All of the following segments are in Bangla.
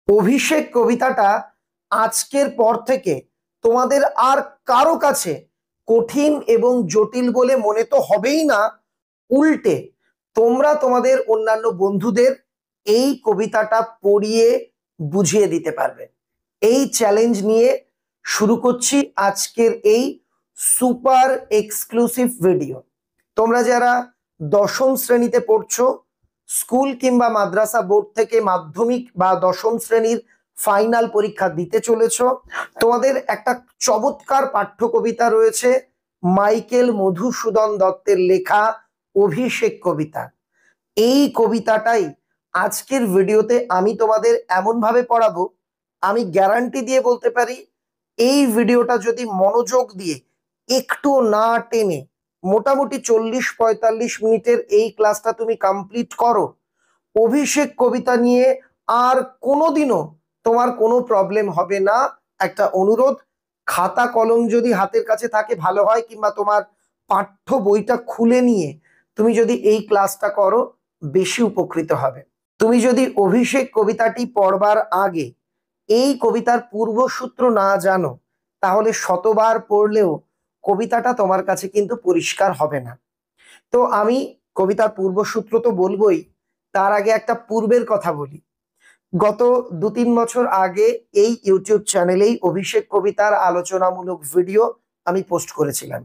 অভিষেক কবিতাটা আজকের পর থেকে তোমাদের আর কারো কাছে কঠিন এবং জটিল বলে মনে তো হবেই না। উল্টে তোমরা তোমাদের অন্যান্য বন্ধুদের এই কবিতাটা পড়িয়ে বুঝিয়ে দিতে পারবে। এই চ্যালেঞ্জ নিয়ে শুরু করছি আজকের এই সুপার এক্সক্লুসিভ ভিডিও। তোমরা যারা দশম শ্রেণীতে পড়ছো, স্কুল কিংবা মাদ্রাসা বোর্ড থেকে মাধ্যমিক বা দশম শ্রেণীর ফাইনাল পরীক্ষা দিতে চলেছ, তোমাদের একটা চমৎকার পাঠ্য কবিতা রয়েছে মাইকেল মধুসূদন দত্তের লেখা অভিষেক কবিতা। এই কবিতাটাই আজকের ভিডিওতে আমি তোমাদের এমন ভাবে পড়াবো, আমি গ্যারান্টি দিয়ে বলতে পারি এই ভিডিওটা যদি মনোযোগ দিয়ে একটু না টেনে মোটামুটি 40-45 মিনিটের এই ক্লাসটা তুমি কমপ্লিট করো, অভিষেক কবিতা নিয়ে আর কোনোদিনও তোমার কোনো প্রবলেম হবে না। একটা অনুরোধ, খাতা কলম যদি হাতের কাছে থাকে ভালো হয়, কিংবা তোমার পাঠ্য বইটা খুলে নিয়ে তুমি যদি এই ক্লাসটা করো বেশি উপকৃত হবে। তুমি যদি অভিষেক কবিতাটি পড়বার আগে এই কবিতার পূর্বসূত্র না জানো, তাহলে শতবার পড়লেও কবিতাটা তোমার কাছে কিন্তু পরিষ্কার হবে না। তো আমি কবিতার পূর্বসূত্র তো বলবোই, তার আগে একটা পূর্বের কথা বলি। গত 2-3 বছর আগে এই ইউটিউব চ্যানেলেই অভিষেক কবিতার আলোচনামূলক ভিডিও আমি পোস্ট করেছিলাম,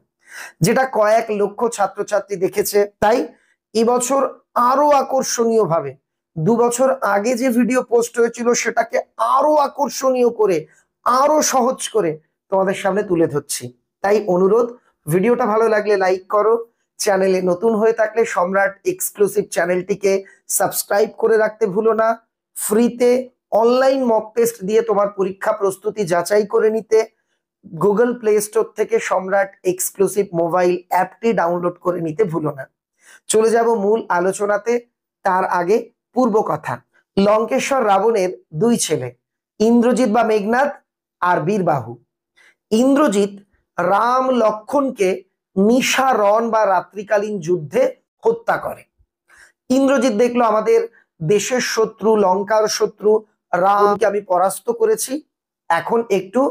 যেটা কয়েক লক্ষ ছাত্রছাত্রী দেখেছে। তাই এবছর আরো আকর্ষণীয় ভাবে 2 বছর আগে যে ভিডিও পোস্ট হয়েছিল সেটাকে আরো আকর্ষণীয় করে, আরো সহজ করে তোমাদের সামনে তুলে ধরছি। তাই অনুরোধ, ভিডিওটা ভালো লাগলে লাইক করো, চ্যানেলে নতুন হয়ে থাকলে সম্রাট এক্সক্লুসিভ চ্যানেলটিকে সাবস্ক্রাইব করে রাখতে ভুলো না। ফ্রিতে অনলাইন মক টেস্ট দিয়ে তোমার পরীক্ষা প্রস্তুতি যাচাই করে নিতে গুগল প্লে স্টোর থেকে সম্রাট এক্সক্লুসিভ মোবাইল অ্যাপটি ডাউনলোড করে নিতে ভুলো না। চলে যাব মূল আলোচনাতে। তার আগে পূর্ব কথা। লঙ্কেশ্বর রাবণের 2 ছেলে, ইন্দ্রজিৎ বা মেঘনাদ আর বীরবাহু। ইন্দ্রজিৎ রাম লক্ষণকে নিশারণ বা রাত্রিকালীন যুদ্ধে হত্যা করে। ইন্দ্রজিৎ দেখলো আমাদের দেশের শত্রু, লঙ্কার শত্রু রামকে আমি পরাস্ত করেছি, এখন একটু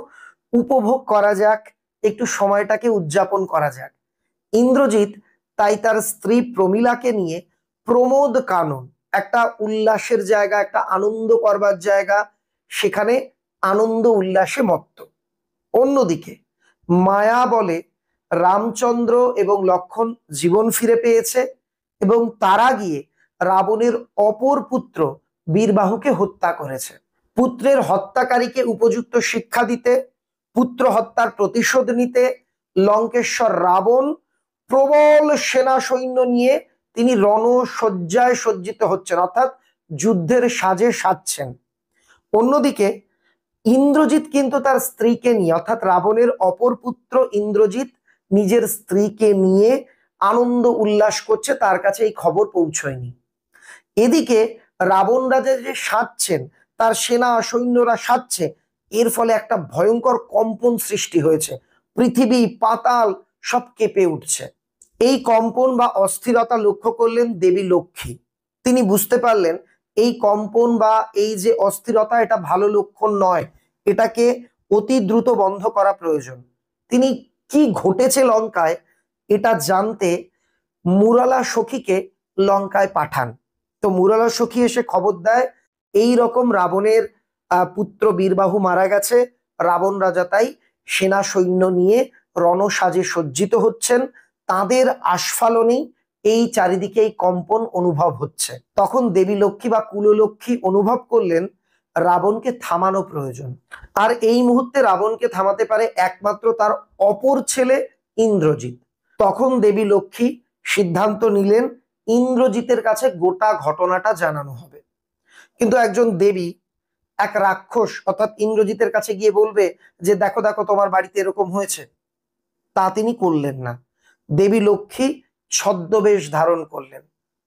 উপভোগ করা যাক, একটু সময়টাকে উদযাপন করা যাক। ইন্দ্রজিৎ তাই তার স্ত্রী প্রমীলাকে নিয়ে প্রমোদ কানন, একটা উল্লাসের জায়গা, একটা আনন্দ করবার জায়গা, সেখানে আনন্দ উল্লাসে মত্ত। অন্যদিকে মায়া বলে রামচন্দ্র এবং লক্ষণ জীবন ফিরে পেয়েছে এবং তারা গিয়ে রাবণের অপর পুত্র বীরবাহুকে হত্যা করেছে। পুত্রের হত্যাকারীকে উপযুক্ত শিক্ষা দিতে, পুত্র হত্যার প্রতিশোধ নিতে লঙ্কেশ্বর রাবণ প্রবল সেনা সৈন্য নিয়ে তিনি রণসজ্জায় সজ্জিত হচ্ছেন, অর্থাৎ যুদ্ধের সাজে সাজছেন। অন্যদিকে ইন্দ্রজিৎ কিন্তু তার স্ত্রীকে নিয়ে, অর্থাৎ রাবণের অপর পুত্র ইন্দ্রজিৎ নিজের স্ত্রীকে নিয়ে আনন্দ উল্লাস করছে, তার কাছে এই খবর পৌঁছয়নি। এদিকে রাবণ রাজা যে সাজছেন, তার সেনা সৈন্যরা সাজছে, এর ফলে একটা ভয়ঙ্কর কম্পন সৃষ্টি হয়েছে, পৃথিবী পাতাল সব কেঁপে উঠছে। এই কম্পন বা অস্থিরতা লক্ষ্য করলেন দেবী লক্ষ্মী। তিনি বুঝতে পারলেন এই কম্পন বা এই যে অস্থিরতা, এটা ভালো লক্ষণ নয়, এটাকে অতি দ্রুত বন্ধ করা প্রয়োজন। তিনি কি ঘটেছে লঙ্কায় এটা জানতে মুরালা সখীকে লঙ্কায় পাঠান। তো মুরালা সখী এসে খবর দেয় এই রকম রাবণের পুত্র বীরবাহু মারা গেছে, রাবণ রাজা তাই সেনা সৈন্য নিয়ে রণসাজে সজ্জিত হচ্ছেন, তাদের আস্ফালনেই এই চারিদিকে এই কম্পন অনুভব হচ্ছে। তখন দেবী লক্ষ্মী বা কুললক্ষ্মী অনুভব করলেন রাবণকে থামানো প্রয়োজন। আর এই মুহূর্তে রাবণকে থামাতে পারে একমাত্র তার অপর ছেলে ইন্দ্রজিৎ। তখন দেবী লক্ষ্মী সিদ্ধান্ত নিলেন ইন্দ্রজিতের কাছে গোটা ঘটনাটা জানানো হবে। কিন্তু একজন দেবী এক রাক্ষস অর্থাৎ ইন্দ্রজিতের কাছে গিয়ে বলবে যে দেখো দেখো তোমার বাড়িতে এরকম হয়েছে, তা তিনি করলেন না। দেবী লক্ষ্মী ছদ্মবেশ ধারণ করলেন।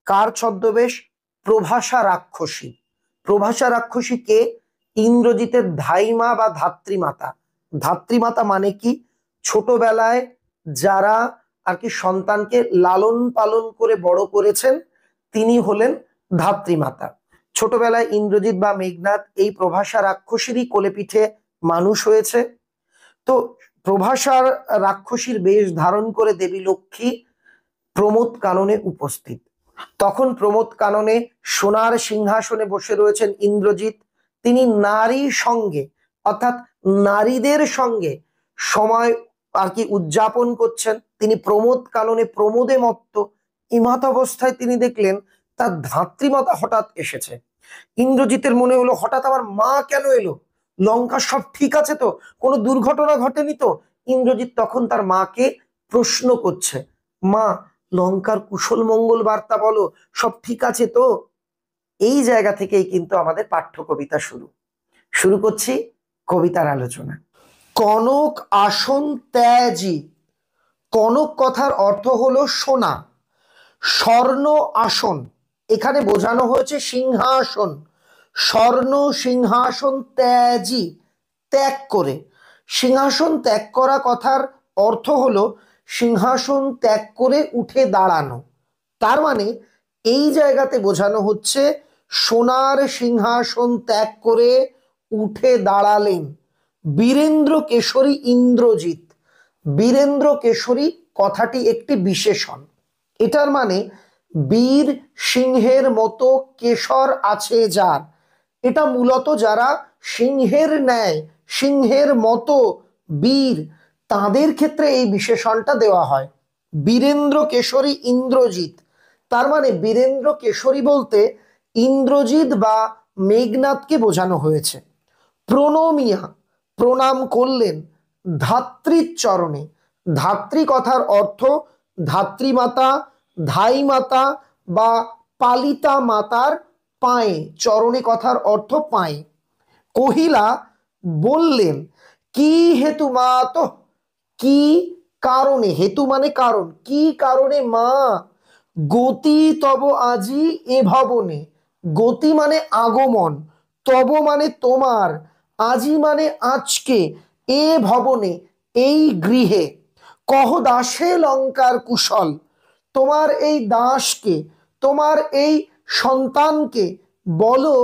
কার ছদ্মবেশ? প্রভাষা রাক্ষসী। প্রভাষা রাক্ষসী কে? ইন্দ্রজিতের ধাইমা বা ধাত্রীমাতা। ধাত্রীমাতা মানে কি? ছোটবেলায় যারা আর কি সন্তানকে লালন পালন করে বড় করেছেন তিনি হলেন ধাত্রীমাতা। ছোটবেলায় ইন্দ্রজিৎ বা মেঘনাদ এই প্রভাষা রাক্ষসীরই কোলে পিঠে মানুষ হয়েছে। তো প্রভাষার রাক্ষসীর বেশ ধারণ করে দেবী লক্ষ্মী প্রমোদ কাননে উপস্থিত। তখন প্রমোদ কাননে সোনার সিংহাসনে বসে রয়েছেন ইন্দ্রজিৎ। তিনি নারীর সঙ্গে অর্থাৎ নারীদের সঙ্গে সময় আর কি উদযাপন করছেন। তিনি প্রমোদ কাননে প্রমোদে মত্ত। ইমাত অবস্থায় তিনি দেখলেন তার ধাত্রীমাতা হঠাৎ এসেছে। ইন্দ্রজিতের মনে হলো হঠাৎ আমার মা কেন এলো, লঙ্কা সব ঠিক আছে তো, কোনো দুর্ঘটনা ঘটেনি তো? ইন্দ্রজিৎ তখন তার মাকে প্রশ্ন করছে, মা লঙ্কার কুশল মঙ্গল বার্তা বলো, সব ঠিক আছে তো? এই জায়গা থেকেই কিন্তু আমাদের পাঠ্য কবিতা শুরু করছি কবিতার আলোচনা। কনক আসন ত্যাজি। কনক কথার অর্থ হলো সোনা। স্বর্ণ আসন এখানে বোঝানো হয়েছে সিংহাসন। স্বর্ণ সিংহাসন ত্যাজি, ত্যাগ করে। সিংহাসন ত্যাগ করা কথার অর্থ হলো সিংহাসন ত্যাগ করে উঠে দাঁড়ানো। তার মানে এই জায়গাতে বোঝানো হচ্ছে সোনার সিংহাসন ত্যাগ করে উঠে দাঁড়ালেন বীরেন্দ্র কেশরী ইন্দ্রজিৎ। বীরেন্দ্র কেশরী কথাটি একটি বিশেষণ। এটার মানে বীর সিংহের মতো কেশর আছে যার। এটা মূলত যারা সিংহের ন্যায় সিংহের মতো বীর তাদের ক্ষেত্রে এই বিশেষণটা দেওয়া হয়। বীরেন্দ্র কেশরী ইন্দ্রজিৎ, তার মানে বীরেন্দ্র কেশরী বলতে ইন্দ্রজিৎ বা মেঘনাদকে বোঝানো হয়েছে। প্রণমিয়া, প্রণাম করলেন ধাত্রীর চরণে। ধাত্রী কথার অর্থ ধাত্রীমাতা, ধাই মাতা বা পালিতা মাতার পায়ে। চরণে কথার অর্থ পায়ে। কহিলা, বললেন কি হেতু মা তো, কি কারণে, হেতু মানে কারণ, কি কারণে মা গতি তব আজি এ ভবনে। গতি মানে আগমন, তব মানে তোমার, আজি মানে আজকে, এ ভবনে এই গৃহে। কহ দাসে লঙ্কার কুশল, তোমার এই দাসকে, তোমার এই সন্তানকে বলো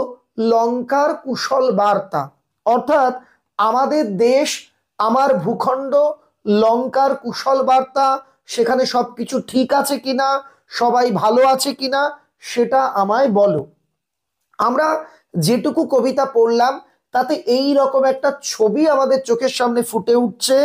লঙ্কার কুশল বার্তা। অর্থাৎ আমাদের দেশ, আমার ভূখণ্ড লঙ্কার কুশল বার্তা, সেখানে সবকিছু ঠিক আছে কিনা, সবাই ভালো আছে কিনা সেটা আমায় বলো। আমরা যেটুকু কবিতা পড়লাম তাতে এই রকম একটা ছবি আমাদের চোখের সামনে ফুটে উঠছে।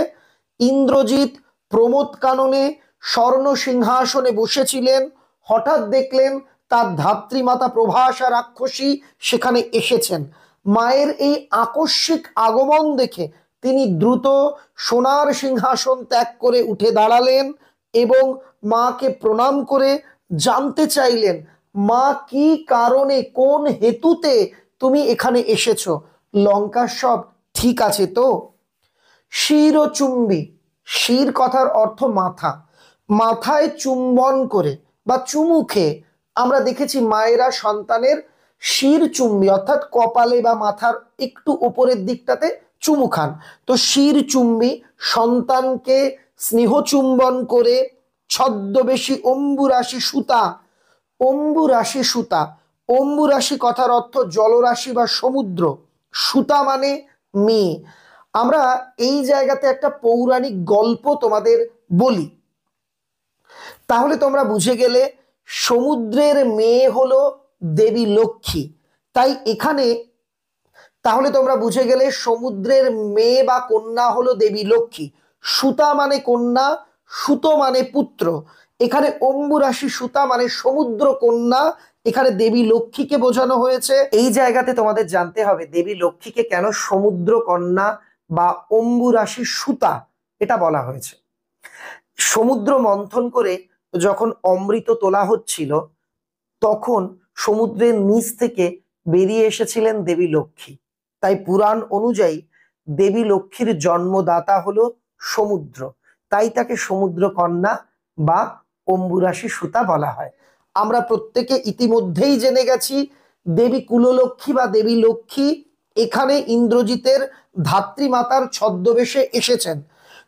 ইন্দ্রজিৎ প্রমোদ কাননে স্বর্ণ সিংহাসনে বসেছিলেন, হঠাৎ দেখলেন তার ধাত্রীমাতা প্রভাষা রাক্ষসী সেখানে এসেছেন। মায়ের এই আকস্মিক আগমন দেখে তিনি দ্রুত সোনার সিংহাসন ত্যাগ করে উঠে দাঁড়ালেন এবং মাকে প্রণাম করে জানতে চাইলেন, মা কি কারণে কোন হেতুতে তুমি এখানে এসেছো, লঙ্কার সব ঠিক আছে তো? শিরচুম্বী, শির কথার অর্থ মাথা। মাথায় চুম্বন করে বা চুমু খেয়ে আমরা দেখেছি মায়েরা সন্তানের শির চুম্বি অর্থাৎ কপালে বা মাথার একটু উপরের দিকটাতে চুমু খান। তো শির চুম্বি সন্তানকে স্নেহ চুম্বন করে ছদ্মবেশী অম্বুরাশি সুতা। অম্বুরাশি সুতা, অম্বুরাশি কথার অর্থ জলরাশি বা সমুদ্র। সুতা মানে মেয়ে। আমরা এই জায়গাতে একটা পৌরাণিক গল্প তোমাদের বলি, তাহলে তোমরা বুঝে গেলে সমুদ্রের মেয়ে হলো দেবী লক্ষ্মী। তাই এখানে তাহলে তোমরা বুঝে গেলে সমুদ্রের মেয়ে বা কন্যা হলো দেবী লক্ষ্মী। সুতা মানে কন্যা, সুতো মানে পুত্র। এখানে অম্বুরাশি সুতা মানে সমুদ্র কন্যা, এখানে দেবী লক্ষ্মীকে বোঝানো হয়েছে। এই জায়গাতে তোমাদের জানতে হবে দেবী লক্ষ্মীকে কেন সমুদ্র কন্যা বা অম্বুরাশি সুতা এটা বলা হয়েছে। সমুদ্র মন্থন করে যখন অমৃত তোলা হচ্ছিল তখন সমুদ্রের নিচ থেকে বেরিয়ে এসেছিলেন দেবী লক্ষ্মী। তাই পুরাণ অনুযায়ী দেবী লক্ষ্মীর জন্মদাতা হলো সমুদ্র, তাই তাকে সমুদ্র কন্যা বা অম্বুরাশি সুতা বলা হয়। আমরা প্রত্যেকে ইতিমধ্যেই জেনে গেছি দেবী কুললক্ষ্মী বা দেবী লক্ষ্মী এখানে ইন্দ্রজিতের ধাত্রীমাতার ছদ্মবেশে এসেছেন।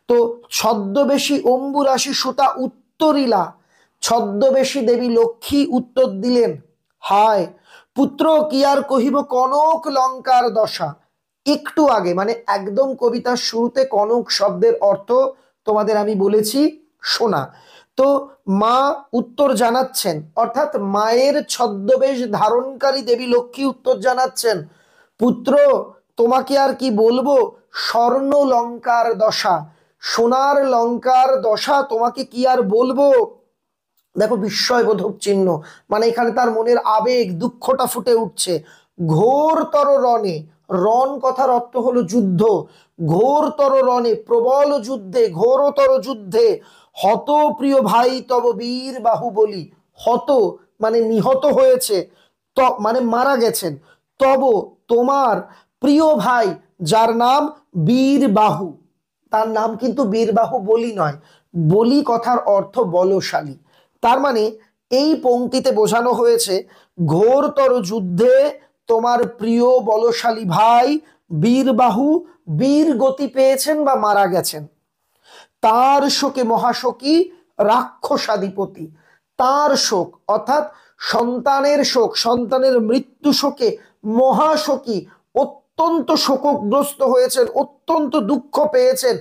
তো ছদ্মবেশী অম্বুরাশি সুতা উত্তরিলা, ছদ্মবেশী দেবী লক্ষ্মী উত্তর দিলেন, হায় পুত্র কি আর কহিব কনক লঙ্কার দশা। একটু আগে মানে একদম কবিতার শুরুতে কনক শব্দের অর্থ তোমাদের আমি বলেছি, সোনা। তো মা উত্তর জানাচ্ছেন, অর্থাৎ মায়ের ছদ্মবেশ ধারণকারী দেবী লক্ষ্মী উত্তর জানাচ্ছেন, পুত্র তোমাকে আর কি বলবো, স্বর্ণ লঙ্কার দশা, সোনার লঙ্কার দশা তোমাকে কি আর বলবো। দেখো বিস্ময়বোধক চিহ্ন, মানে এখানে তার মনের আবেগ দুঃখটা ফুটে উঠছে। ঘোরতর রণে, রণ কথার অর্থ হলো যুদ্ধ, ঘোরতর রণে প্রবল যুদ্ধে, ঘোরতর যুদ্ধে হত প্রিয় ভাই তব বীর বাহুবলী। হত মানে নিহত হয়েছে, মানে মারা গেছেন, তব তোমার প্রিয় ভাই যার নাম বীরবাহু, তার নাম কিন্তু বীরবাহু বলি নয়, বলি কথার অর্থ বলশালী। তার মানে এই পংক্তিতে বোঝানো হয়েছে ঘোরতর যুদ্ধে তোমার প্রিয় বলশালী ভাই বীরবাহু বীর গতি পেয়েছেন বা মারা গেছেন। তার শোকে মহাশোকী রাক্ষসাধিপতি, তার শোক অর্থাৎ সন্তানের শোক, সন্তানের মৃত্যু শোকে মহাশোকী অত্যন্ত শোকগ্রস্ত হয়েছেন, অত্যন্ত দুঃখ পেয়েছেন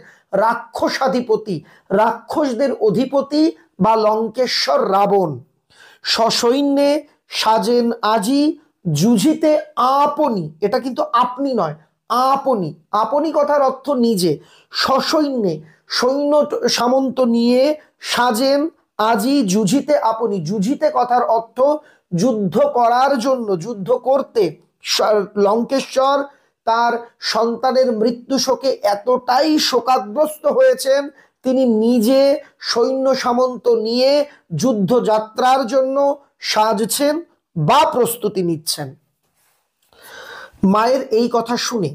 রাক্ষসাধিপতি, রাক্ষসদের অধিপতি বা লঙ্কেশ্বর রাবণ। সসৈন্যে সাজেন আজি যুঝিতে আপনি, এটা কিন্তু আপনি নয়, আপনি, আপনি কথার অর্থ নিজে, সসৈন্যে সৈন্য সামন্ত নিয়ে সাজেন আজি যুঝিতে আপনি, যুঝিতে কথার অর্থ যুদ্ধ করার জন্য, যুদ্ধ করতে। লঙ্কেশ্বর তার সন্তানের মৃত্যু শোকে এতটাই শোকাগ্রস্ত হয়েছেন, তিনি নিজে সৈন্য সামন্ত নিয়ে যুদ্ধযাত্রার জন্য সাজছেন বা প্রস্তুতি নিচ্ছেন। মায়ের এই কথা শুনে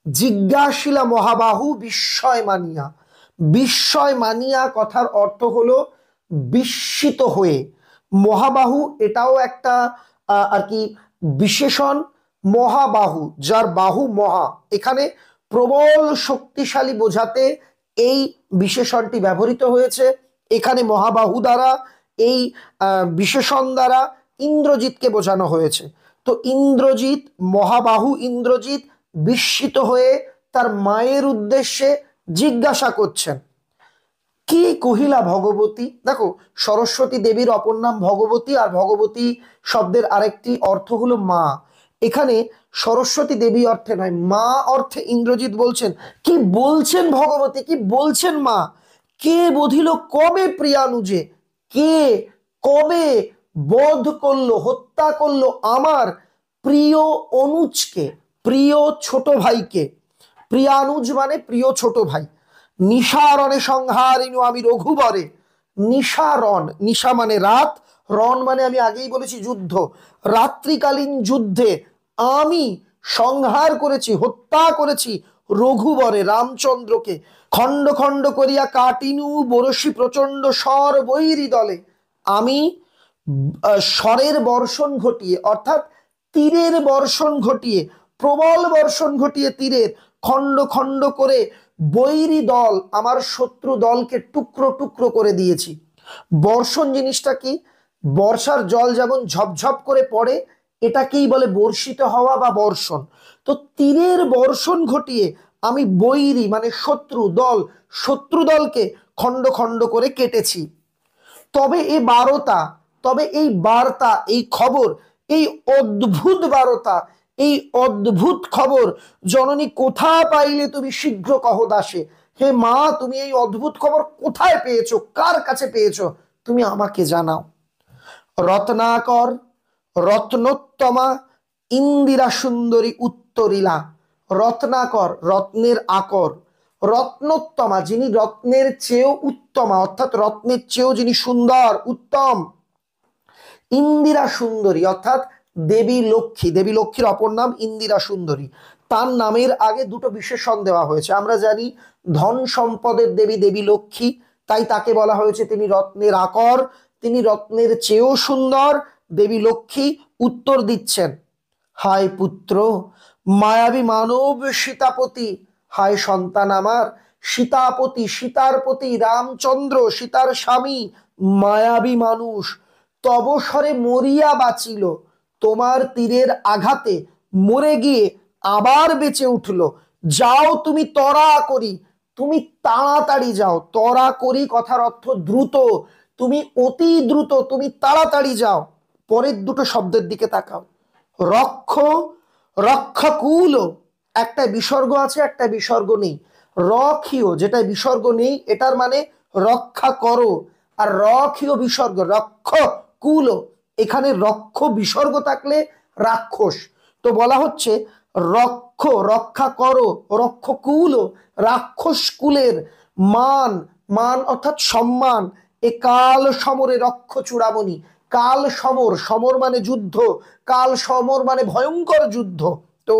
জিজ্ঞাসিলা মহাবাহু বিস্ময় মানিয়া, বিস্ময় মানিয়া কথার অর্থ হলো বিস্মিত হয়ে। মহাবাহু এটাও একটা আর কি বিশেষণ, মহাবাহু যার বাহু মহা, এখানে প্রবল শক্তিশালী বোঝাতে এই বিশেষণটি ব্যবহৃত হয়েছে। এখানে মহাবাহু দ্বারা, এই বিশেষণ দ্বারা ইন্দ্রজিৎকে বোঝানো হয়েছে। তো ইন্দ্রজিৎ, মহাবাহু ইন্দ্রজিৎ বিস্মিত হয়ে তার মায়ের উদ্দেশ্যে জিজ্ঞাসা করছেন, কি কহিলা ভগবতী। দেখো সরস্বতী দেবীর অপর নাম ভগবতী, আর ভগবতী শব্দের আরেকটি অর্থ হলো মা। এখানে সরস্বতী দেবী অর্থে নয়, মা অর্থে ইন্দ্রজিৎ বলছেন, কি বলছেন ভগবতী, কি বলছেন মা। কে বধিল কবে প্রিয়ানুজে, কে কবে বধ করলো, হত্যা করলো আমার প্রিয় অনুজকে, প্রিয় ছোট ভাইকে। প্রিয়ানুজ মানে প্রিয় ছোট ভাই। নিশারণে সংহারিণু আমি রঘুবরে, নিশারণ, নিশা মানে রাত, রণ মানে আমি আগেই বলেছি যুদ্ধ, রাত্রিকালীন যুদ্ধে আমি সংহার করেছি, হত্যা করেছি রঘুবরে রামচন্দ্রকে, খণ্ড খণ্ড করিয়া কাটিনু বরশি প্রচন্ড স্বর বৈরী দলে। আমি স্বরের বর্ষণ ঘটিয়ে, অর্থাৎ তীরের বর্ষণ ঘটিয়ে, প্রবল বর্ষণ ঘটিয়ে তীরের খণ্ড খণ্ড করে বৈরী দল, আমার শত্রু দলকে টুকরো টুকরো করে দিয়েছি। বর্ষণ জিনিসটা কি, বর্ষার জল যেমন ঝপঝপ করে পড়ে, এটাকেই বলে বর্ষিত হওয়া বা বর্ষণ। তো তীরের বর্ষণ ঘটিয়ে আমি বৈরী মানে শত্রু দল, শত্রু দলকে খণ্ড খণ্ড করে কেটেছি। তবে এই বার্তা, তবে এই বার্তা, এই খবর, এই অদ্ভুত বার্তা, এই অদ্ভুত খবর জননী কোথা পাইলে তুমি শীঘ্র কহ দাসে। হে মা, তুমি এই অদ্ভুত খবর কোথায় পেয়েছো, কার কাছে পেয়েছো, তুমি আমাকে জানাও। রত্নাকর রত্নোত্তমা ইন্দিরা সুন্দরী উত্তরিলা। রত্নাকর রত্নের আকর, রত্নোত্তমা যিনি রত্নের চেয়েও উত্তমা, অর্থাৎ রত্নের চেয়েও যিনি সুন্দর উত্তম। ইন্দিরা সুন্দরী অর্থাৎ দেবী লক্ষ্মী, দেবী লক্ষ্মীর অপর নাম ইন্দিরা সুন্দরী। তার নামের আগে দুটো বিশেষণ দেওয়া হয়েছে। আমরা জানি ধন সম্পদের দেবী দেবী লক্ষ্মী, তাই তাকে বলা হয়েছে তিনি রত্নের আকর, তিনি রত্নের চেয়েও সুন্দর। দেবী লক্ষ্মী উত্তর দিচ্ছেন, হায় পুত্র মায়াবী মানব সীতাপতি, হায় সন্তান আমার সীতাপতি, সীতার পতি রামচন্দ্র, সীতার স্বামী মায়াবী মানুষ তবসরে মরিয়া বাঁচিল, তোমার তীরের আঘাতে মরে গিয়ে আবার বেঁচে উঠলো। যাও তুমি তরা করি, তুমি তাড়াতাড়ি যাও। তরা করি কথার অর্থ দ্রুত, তুমি অতি দ্রুত, তুমি তাড়াতাড়ি যাও। পরের দুটো শব্দের দিকে তাকাও। রক্ষ, রক্ষকুল, একটা বিসর্গ আছে একটা বিসর্গ নেই। রক্ষীয় যেটা বিসর্গ নেই এটার মানে রক্ষা করো, আর রক্ষীয় বিসর্গ রক্ষ কুল, এখানে রক্ষ বিসর্গ থাকলে রাক্ষস। তো বলা হচ্ছে রক্ষ রক্ষা করো, রক্ষকুল, রাক্ষস কুলের মান, মান অর্থাৎ সম্মান, এ কাল সমরে রক্ষ চূড়ামণি। কাল সমর, সমর মানে যুদ্ধ, কাল সমর মানে ভয়ঙ্কর যুদ্ধ। তো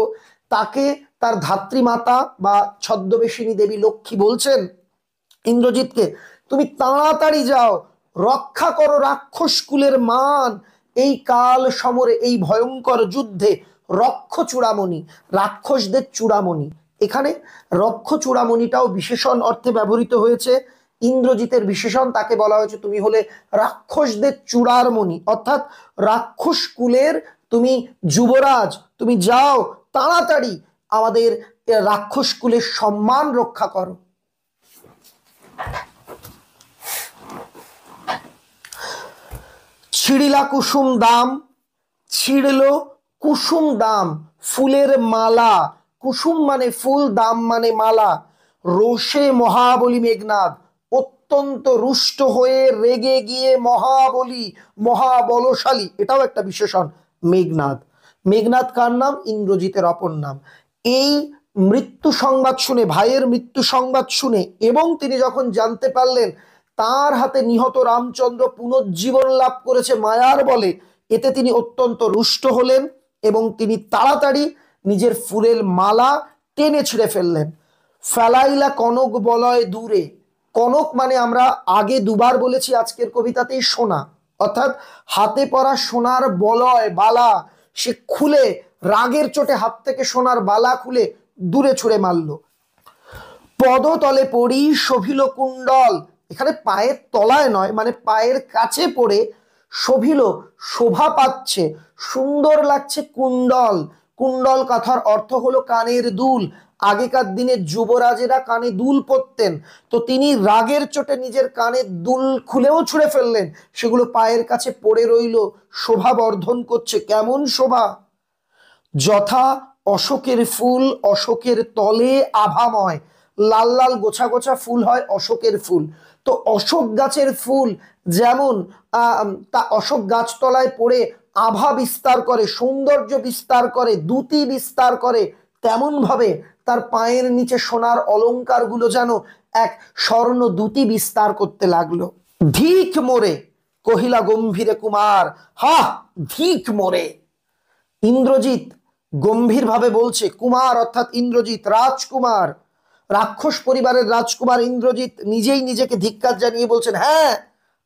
তাকে তার ধাত্রীমাতা বা ছদ্মবেশিনী দেবী লক্ষ্মী বলছেন ইন্দ্রজিৎকে, তুমি তাড়াতাড়ি যাও, রক্ষা করো রাক্ষস কুলের মান, এই কাল সমরে এই ভয়ঙ্কর যুদ্ধে। রক্ষ চূড়ামণি, রাক্ষসদের চূড়ামণি। এখানে রক্ষ চূড়ামণিটাও বিশেষণ অর্থে ব্যবহৃত হয়েছে। ইন্দ্রজিতের বিশেষণ, তাকে বলা হয়েছে তুমি হলে রাক্ষসদের চূড়ার মণি, অর্থাৎ রাক্ষস কুলের তুমি যুবরাজ, তুমি যাও তাড়াতাড়ি আমাদের রাক্ষস কুলের সম্মান রক্ষা করো। ছিড়িলা কুসুম দাম, ছিড়লো কুসুম দাম, ফুলের মালা, কুসুম মানে ফুল, দাম মানে মালা। রোষে মহাবলী মেঘনাদ, অত্যন্ত রুষ্ট হয়ে রেগে গিয়ে মহাবলী, মহাবলশালী, এটাও একটা বিশেষণ মেঘনাদ। মেঘনাদ কার নাম? ইন্দ্রজিতের অপর নাম। এই মৃত্যু সংবাদ শুনে, ভাইয়ের মৃত্যু সংবাদ শুনে, এবং তিনি যখন জানতে পারলেন তার হাতে নিহত রামচন্দ্র পুনর্জীবন লাভ করেছে মায়ার বলে, এতে তিনি অত্যন্ত রুষ্ট হলেন এবং তিনি তাড়াতাড়ি নিজের ফুলের মালা টেনে ছিঁড়ে ফেললেন। ফেলাইলা কনক বলয় দূরে, কনক মানে আমরা আগে দুবার বলেছি আজকের কবিতাতেই সোনা, অর্থাৎ হাতে পরা সোনার বলয় বালা, সে খুলে রাগের চোটে হাত থেকে সোনার বালা খুলে দূরে ছুঁড়ে মারল। পদতলে পড়ি শোভিল কুণ্ডল, এখানে পায়ের তলায় নয়, মানে পায়ের কাছে পড়ে শোভিল, শোভা পাচ্ছে, সুন্দর লাগছে কুণ্ডল। কুণ্ডল কথার অর্থ হলো কানের দুল। আগেকার দিনে যুবরাজেরা কানে দুল পরতেন, তো তিনি রাগের চোটে নিজের কানের দুল খুলেও ছুঁড়ে ফেললেন, সেগুলো পায়ের কাছে পড়ে রইল, শোভা বর্ধন করছে। কেমন শোভা? যথা অশোকের ফুল অশোকের তলে আভাময়, লাল লাল গোছা গোছা ফুল হয় অশোকের ফুল। তো অশোক গাছের ফুল যেমন তা অশোক গাছতলায় পড়ে আভা বিস্তার করে, সৌন্দর্য বিস্তার করে, দ্যুতি বিস্তার করে, তেমন ভাবে তার পায়ের নিচে সোনার অলংকার গুলো যেন এক স্বর্ণ দ্যুতি বিস্তার করতে লাগলো। ধিক মোরে কহিলা গম্ভীরে কুমার, হা ধিক মোরে। ইন্দ্রজিৎ গম্ভীর ভাবে বলছে, কুমার অর্থাৎ ইন্দ্রজিৎ, রাজকুমার, রাক্ষস পরিবারের রাজকুমার ইন্দ্রজিৎ নিজেই নিজেকে ধিক্কার জানিয়ে বলছেন, হ্যাঁ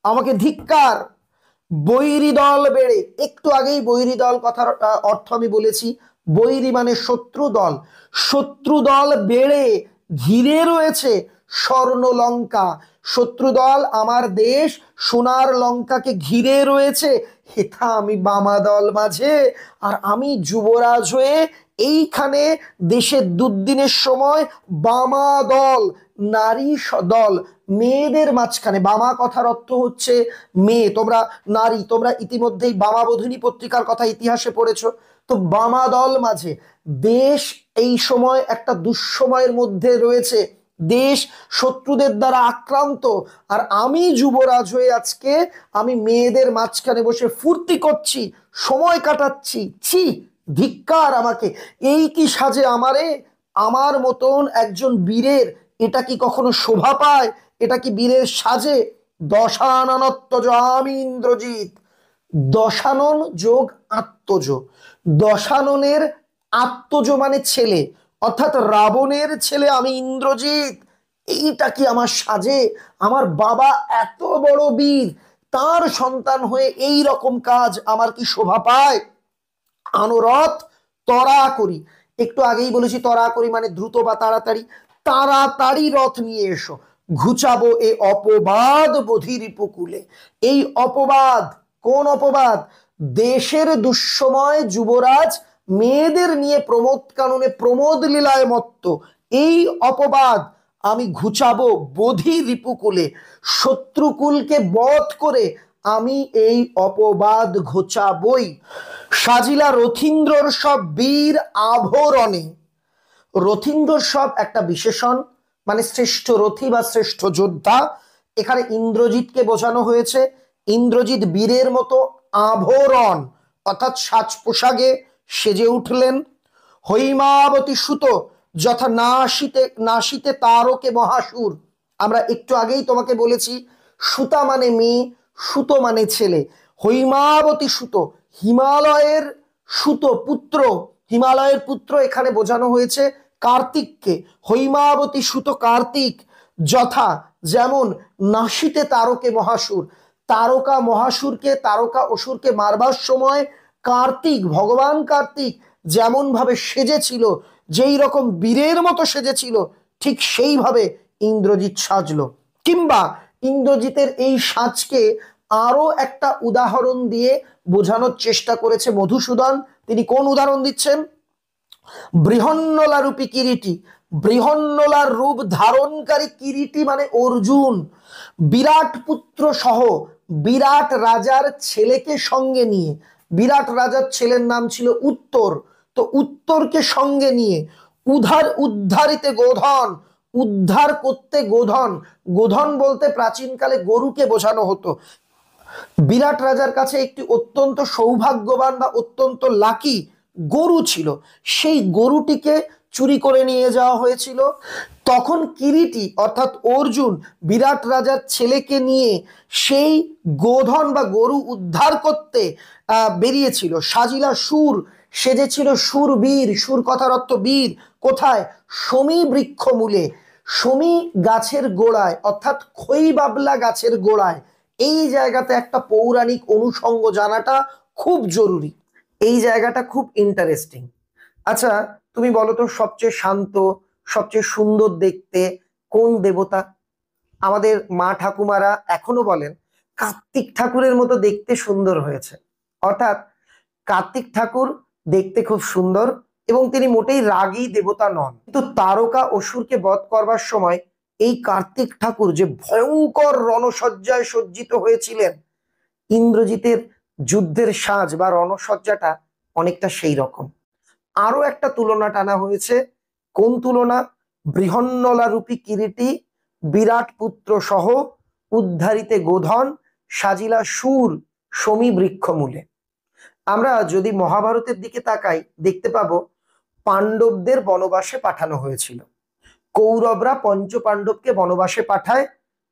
আমাকে ধিক্কার। বৈরী দল বেড়ে, একটু আগেই বৈরী দল কথার অর্থ আমি বলেছি, বৈরী মানে শত্রু দল, শত্রু দল বেড়ে ঘিরে রয়েছে স্বর্ণ লঙ্কা, শত্রু দল আমার দেশ সোনার লঙ্কাকে ঘিরে রয়েছে, হেথা আমি বামা দল মাঝে, আর আমি যুবরাজ হয়ে এইখানে দেশের দুর্দিনের সময় বামা দল, নারী দল, মেয়েদের মাঝখানে, বামা কথার অর্থ হচ্ছে মেয়ে, তোমরা নারী, তোমরা ইতিমধ্যেই বামাবোধিনী পত্রিকার কথা ইতিহাসে পড়েছো। তো বামা দল মাঝে দেশ এই সময় একটা দুঃসময়ের মধ্যে রয়েছে, দেশ শত্রুদের দ্বারা আক্রান্ত, আর আমি যুবরাজ হয়ে আজকে আমি মেয়েদের মাঝখানে বসে ফুর্তি করছি, সময় কাটাচ্ছি, ছি ধিক্কার আমাকে, এই কি সাজে আমারে, আমার মতন একজন বীরের এটা কি কখনো শোভা পায়, এটা কি বীরের সাজে? দশাননত্বজ আমি ইন্দ্রজিৎ, দশানন যোগ আত্মজ, দশাননের আত্মজ মানে ছেলে, অর্থাৎ রাবণের ছেলে আমি ইন্দ্রজিৎ, এইটা কি আমার সাজে? আমার বাবা এত বড় বীর, তার সন্তান হয়ে এই রকম কাজ আমার কি শোভা পায়? আনুরথ তরা করি, একটু আগেই বলেছি তরা করি মানে দ্রুত বা তাড়াতাড়ি, তাড়াতাড়ি রথ নিয়ে এসো, ঘুচাবো এ অপবাদ বধির উপকূলে। এই অপবাদ, কোন অপবাদ? দেশের দুঃসময় যুবরাজ মেয়েদের নিয়ে প্রমোদ কাননে প্রমোদ লীলায় মত্ত, এই অপবাদ আমি ঘুচাবো বোধি রিপুকুলে, শত্রুকুলকে বধ করে আমি এই অপবাদ ঘোচাবই। সাজিলা রথীন্দ্রর সব বীর আভরণে। রথীন্দ্রর সব একটা বিশেষণ, মানে শ্রেষ্ঠ রথী বা শ্রেষ্ঠ যোদ্ধা। এখানে ইন্দ্রজিৎকে বোঝানো হয়েছে। ইন্দ্রজিৎ বীরের মতো আভরণ অর্থাৎ সাজ পোশাকে সেজে উঠলেন। হৈমাবতী সুত যথা নাসিতে নাসিতে তারকে মহাসুর। আমরা একটু আগেই তোমাকে বলেছি সুতা মানে মেয়ে, সুত মানে ছেলে। হৈমাবতী সুত হিমালয়ের সুত পুত্র, হিমালয়ের পুত্র এখানে বোঝানো হয়েছে কার্তিককে। হৈমাবতী সুত কার্তিক যথা যেমন নাসিতে তারকে মহাসুর, তারকা মহাসুরকে তারকা অসুরকে মারবার সময় কার্তিক ভগবান কার্তিক যেমন ভাবে সেজেছিল, যেই রকম বীরের মতো সেজেছিল, ঠিক সেইভাবে ইন্দ্রজিৎ সাজলো। কিংবা ইন্দ্রজিতের এই সাজকে আরো একটা উদাহরণ দিয়ে বোঝানোর চেষ্টা করেছে মধুসূদন। তিনি কোন উদাহরণ দিচ্ছেন? বৃহন্নলা রূপী কিরীটি। বৃহন্নলার রূপ ধারণকারী কিরীটি মানে অর্জুন বিরাট পুত্র সহ বিরাট রাজার ছেলেকে সঙ্গে নিয়ে, বিরাট রাজার ছেলের নাম ছিল উত্তর, তো উত্তরকে সঙ্গে নিয়ে উদ্ধারিতে গোধন, উদ্ধার করতে গোধন, গোধন বলতে প্রাচীনকালে গরুকে বোঝানো হতো। বিরাট রাজার কাছে একটি অত্যন্ত সৌভাগ্যবান বা অত্যন্ত লাকি গরু ছিল, সেই গরুটিকে চুরি করে নিয়ে যাওয়া হয়েছিল। তখন কিরীটি অর্থাৎ অর্জুন বিরাট রাজার ছেলেকে নিয়ে সেই গোধন বা গরু উদ্ধার করতে বেরিয়েছিল। সাজিলা সুর সেজেছিল সুরবীর, সুর কথার অর্থ বীর। কোথায়? শমী বৃক্ষ মূলে, শমী গাছের গোড়ায় অর্থাৎ খই বাবলা গাছের গোড়ায়। এই জায়গাতে একটা পৌরাণিক অনুষঙ্গ জানাটা খুব জরুরি। এই জায়গাটা খুব ইন্টারেস্টিং। আচ্ছা তুমি বলো তো সবচেয়ে শান্ত সবচেয়ে সুন্দর দেখতে কোন দেবতা? আমাদের মা ঠাকুমারা এখনো বলেন কার্তিক ঠাকুরের মতো দেখতে সুন্দর হয়েছে। অর্থাৎ কার্তিক ঠাকুর দেখতে খুব সুন্দর এবং তিনি মোটেই রাগী দেবতা নন। কিন্তু তারকা অসুরকে বধ করবার সময় এই কার্তিক ঠাকুর যে ভয়ঙ্কর রণসজ্জায় সজ্জিত হয়েছিলেন, ইন্দ্রজিতের যুদ্ধের সাজ বা রণসজ্জাটা অনেকটা সেই রকম। আরো একটা তুলনা টানা হয়েছে। কোন তুলনা? বৃহন্নলা রূপী কিরীটি বিরাট পুত্র সহ উদ্ধারিতে গোধন সাজিলা সুর শমী বৃক্ষ মূলে। আমরা যদি মহাভারতের দিকে তাকাই দেখতে পাবো পাণ্ডবদের বনবাসে পাঠানো হয়েছিল। কৌরবরা পঞ্চ পাণ্ডবকে বনবাসে পাঠায়,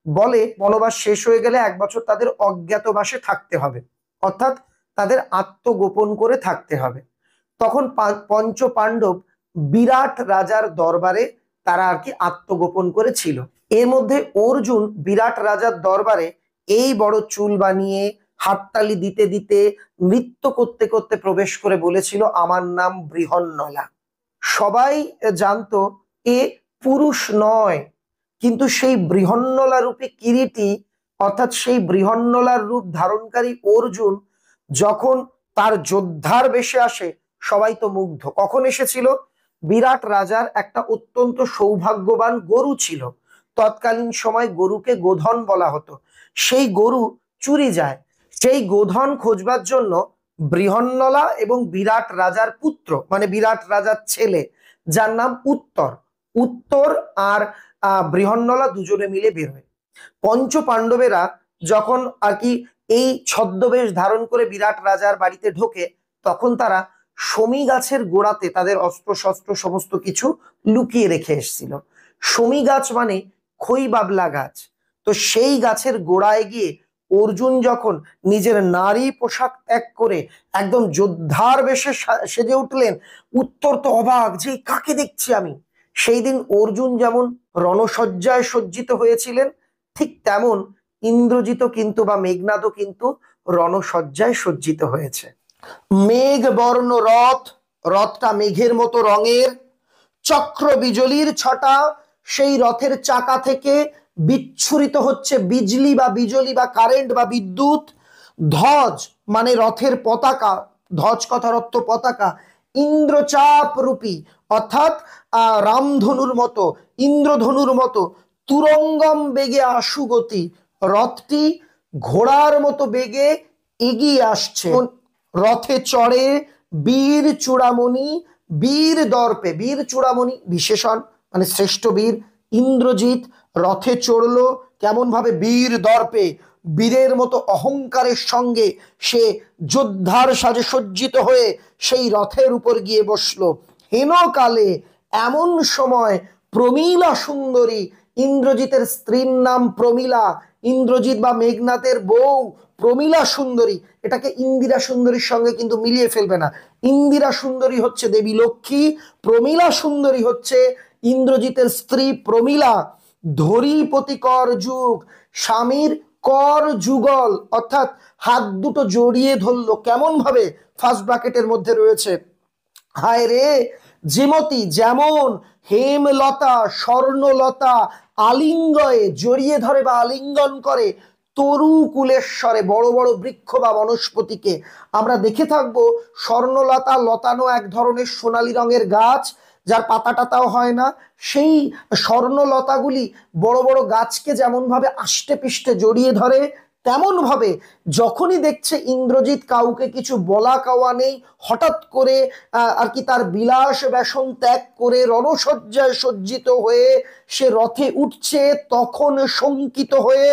বলে বনবাস শেষ হয়ে গেলে 1 বছর তাদের অজ্ঞাতবাসে থাকতে হবে, অর্থাৎ তাদের আত্মগোপন করে থাকতে হবে। তখন পঞ্চ পাণ্ডব বিরাট রাজার দরবারে তারা আর কি আত্মগোপন করেছিল। এর মধ্যে অর্জুন বিরাট রাজার দরবারে এই বড় চুল বানিয়ে হাততালি দিতে দিতে নৃত্য করতে করতে প্রবেশ করে বলেছিল আমার নাম বৃহন্নলা। সবাই জানতো এ পুরুষ নয়, কিন্তু সেই বৃহন্নলা রূপী কিরীটি অর্থাৎ সেই বৃহন্নলার রূপ ধারণকারী অর্জুন যখন তার যোদ্ধার বেশে আসে সবাই তো মুগ্ধ। কখন এসেছিল? বিরাট রাজার একটা অত্যন্ত সৌভাগ্যবান গরু ছিল, তৎকালীন সময় গরুকে গোধন বলা হতো। সেই গরু চুরি যায়, সেই গোধন খোঁজবার জন্য বৃহন্নলা এবং বিরাট রাজার পুত্র মানে বিরাট রাজার ছেলে যার নাম উত্তর, উত্তর আর বৃহন্নলা দুজনে মিলে বেরোয়। পঞ্চ পাণ্ডবেরা যখন আর কি এই ছদ্মবেশ ধারণ করে বিরাট রাজার বাড়িতে ঢোকে তখন তারা শমী গাছের গোড়াতে তাদের অস্ত্র শস্ত্র সমস্ত কিছু লুকিয়ে রেখে এসেছিল। শমী গাছ মানে খই বাবলা গাছ। তো সেই গাছের গোড়ায় গিয়ে অর্জুন যখন নিজের নারী পোশাক ত্যাগ করে একদম যোদ্ধার বেশে সেজে উঠলেন, উত্তর তো অবাক যে কাকে দেখছি আমি। সেই দিন অর্জুন যেমন রণসজ্জায় সজ্জিত হয়েছিলেন, ঠিক তেমন ইন্দ্রজিৎ কিন্তু বা মেঘনাদও কিন্তু রণসজ্জায় সজ্জিত হয়েছে। মেঘ বর্ণ রথ, রথটা মেঘের মতো রঙের, চক্র বিজলির ছটা, সেই রথের চাকা থেকে বিচ্ছুরিত হচ্ছে বিজলি বা কারেন্ট বা বিদ্যুৎ। ধ্বজ মানে রথের পতাকা, ধ্বজ কথার অর্থ পতাকা, ইন্দ্রচাপ রূপী অর্থাৎ রামধনুর মতো, ইন্দ্রধনুর মতো, তুরঙ্গম বেগে আশুগতি, রথটি ঘোড়ার মতো বেগে এগিয়ে আসছে। রথে চড়ে বীর চূড়ামণি, বীর দর্পে, বীর চূড়ামণি বিশেষণ মানে শ্রেষ্ঠ বীর, ইন্দ্রজিৎ রথে চড়লো কেমন ভাবে, বীর দর্পে, বীরের মতো অহংকারের সঙ্গে সে যোদ্ধার সাজে সজ্জিত হয়ে সেই রথের উপর গিয়ে বসলো। হেনকালে এমন সময় প্রমীলা সুন্দরী, ইন্দ্রজিতের স্ত্রীর নাম প্রমীলা, ইন্দ্রজিৎ বা মেঘনাথের বউ প্রমীলা সুন্দরী, এটাকে ইন্দিরা সুন্দরীর সঙ্গে কিন্তু মিলিয়ে ফেলবে না। ইন্দিরা সুন্দরী হচ্ছে দেবী লক্ষ্মী, প্রমীলা সুন্দরী হচ্ছে ইন্দ্রজিতের স্ত্রী প্রমীলা। ধরিপতি কর যুগ, স্বামীর কর যুগল অর্থাৎ হাত দুটো জড়িয়ে ধরলো কেমন ভাবে, ফার্স্ট ব্র্যাকেটের মধ্যে রয়েছে। হায় রে যেমতি যেমন, হেমলতা স্বর্ণলতা আলিঙ্গয়ে জড়িয়ে ধরে বা আলিঙ্গন করে, তরু কুলেশ্বরে বড় বড় বৃক্ষ বা বনস্পতিকে আমরা দেখে থাকবো। স্বর্ণলতা লতানো এক ধরনের সোনালী রঙের গাছ, যার পাতা টাতাও হয় না, সেই স্বর্ণলতাগুলি বড় বড় গাছকে যেমন ভাবে আষ্টে পিষ্টে জড়িয়ে ধরে, তেমন ভাবে যখনই দেখছে ইন্দ্রজিৎ কাউকে কিছু বলা কাওয়া নেই, হঠাৎ করে আর কি তার বিলাস ব্যাসন ত্যাগ করে রণসজ্জায় সজ্জিত হয়ে সে রথে উঠছে, তখন শঙ্কিত হয়ে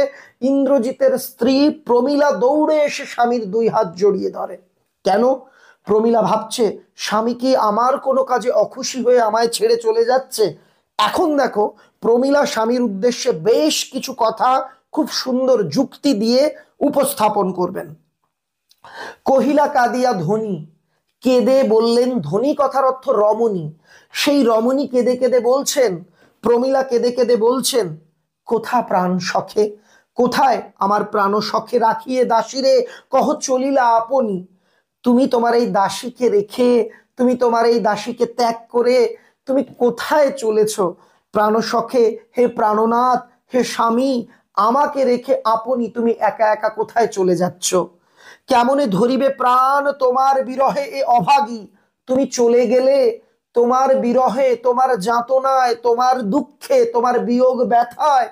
ইন্দ্রজিতের স্ত্রী প্রমীলা দৌড়ে এসে স্বামীর দুই হাত জড়িয়ে ধরে। কেন? প্রমীলা ভাবছে স্বামী কি আমার কোনো কাজে অখুশি হয়ে আমায় ছেড়ে চলে যাচ্ছে। এখন দেখো প্রমীলা স্বামীর উদ্দেশ্যে বেশ কিছু কথা খুব সুন্দর যুক্তি দিয়ে উপস্থাপন করবেন। কহিলা কাঁদিয়া ধনী, কেঁদে বললেন, ধনী কথার অর্থ রমণী, সেই রমণী কেঁদে কেঁদে বলছেন, প্রমীলা কেঁদে কেঁদে বলছেন, কোথা প্রাণ সখে, কোথায় আমার প্রাণ সখে রাখিয়ে দাসীরে কহ চলিলা আপনি। তুমি তোমার এই দাসীকে রেখে, তুমি তোমার এই দাসীকে ত্যাগ করে তুমি কোথায় চলেছ প্রাণ সখে, হে প্রাণনাথ, হে স্বামী, আমাকে রেখে আপনি তুমি একা একা কোথায় চলে যাচ্ছ। কেমনে ধরিবে প্রাণ তোমার বিরহে এ অভাগী, তুমি চলে গেলে তোমার বিরহে, তোমার যাতনায়, তোমার দুঃখে, তোমার বিয়োগ ব্যথায়